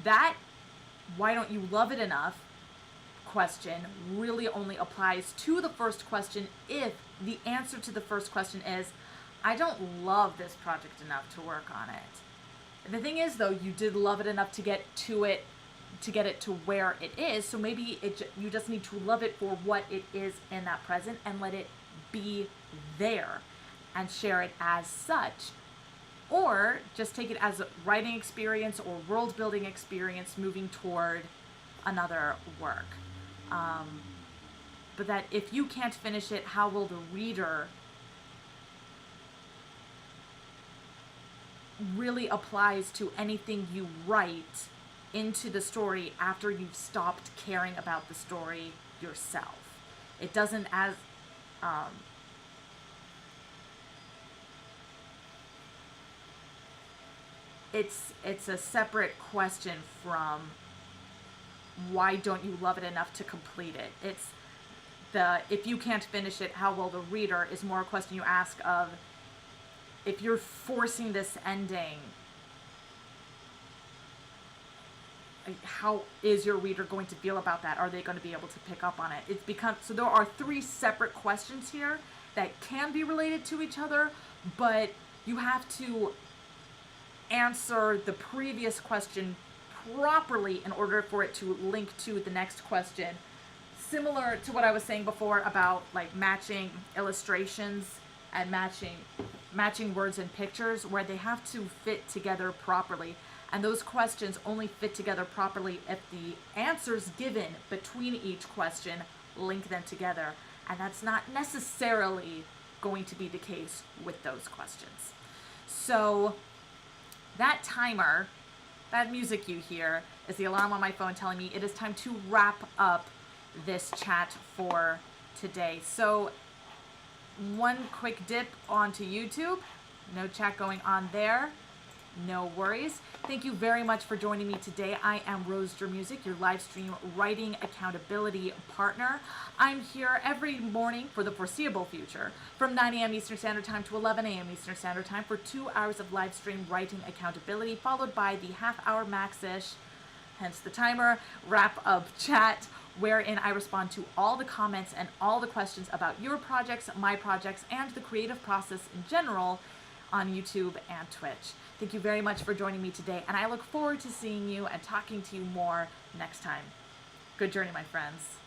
That why don't you love it enough question really only applies to the first question if the answer to the first question is, I don't love this project enough to work on it. The thing is, though, you did love it enough to get to it, to get it to where it is, so maybe you just need to love it for what it is in that present and let it be there and share it as such. Or just take it as a writing experience or world building experience moving toward another work. But that if you can't finish it, how will the reader really applies to anything you write into the story after you've stopped caring about the story yourself. It doesn't as it's a separate question from why don't you love it enough to complete it. It's the if you can't finish it, how will the reader is more a question you ask of if you're forcing this ending, how is your reader going to feel about that? Are they going to be able to pick up on it? It's become so there are three separate questions here that can be related to each other, but you have to answer the previous question properly in order for it to link to the next question. Similar to what I was saying before about like matching illustrations and matching words and pictures, where they have to fit together properly. And those questions only fit together properly if the answers given between each question link them together. And that's not necessarily going to be the case with those questions. So that timer, that music you hear, is the alarm on my phone telling me it is time to wrap up this chat for today. So one quick dip onto YouTube. No chat going on there. No worries. Thank you very much for joining me today. I am Rose Music, your live stream writing accountability partner. I'm here every morning for the foreseeable future from 9 a.m. Eastern Standard Time to 11 a.m. Eastern Standard Time for 2 hours of live stream writing accountability, followed by the half-hour max-ish, hence the timer, wrap-up chat, wherein I respond to all the comments and all the questions about your projects, my projects, and the creative process in general on YouTube and Twitch. Thank you very much for joining me today, and I look forward to seeing you and talking to you more next time. Good journey, my friends.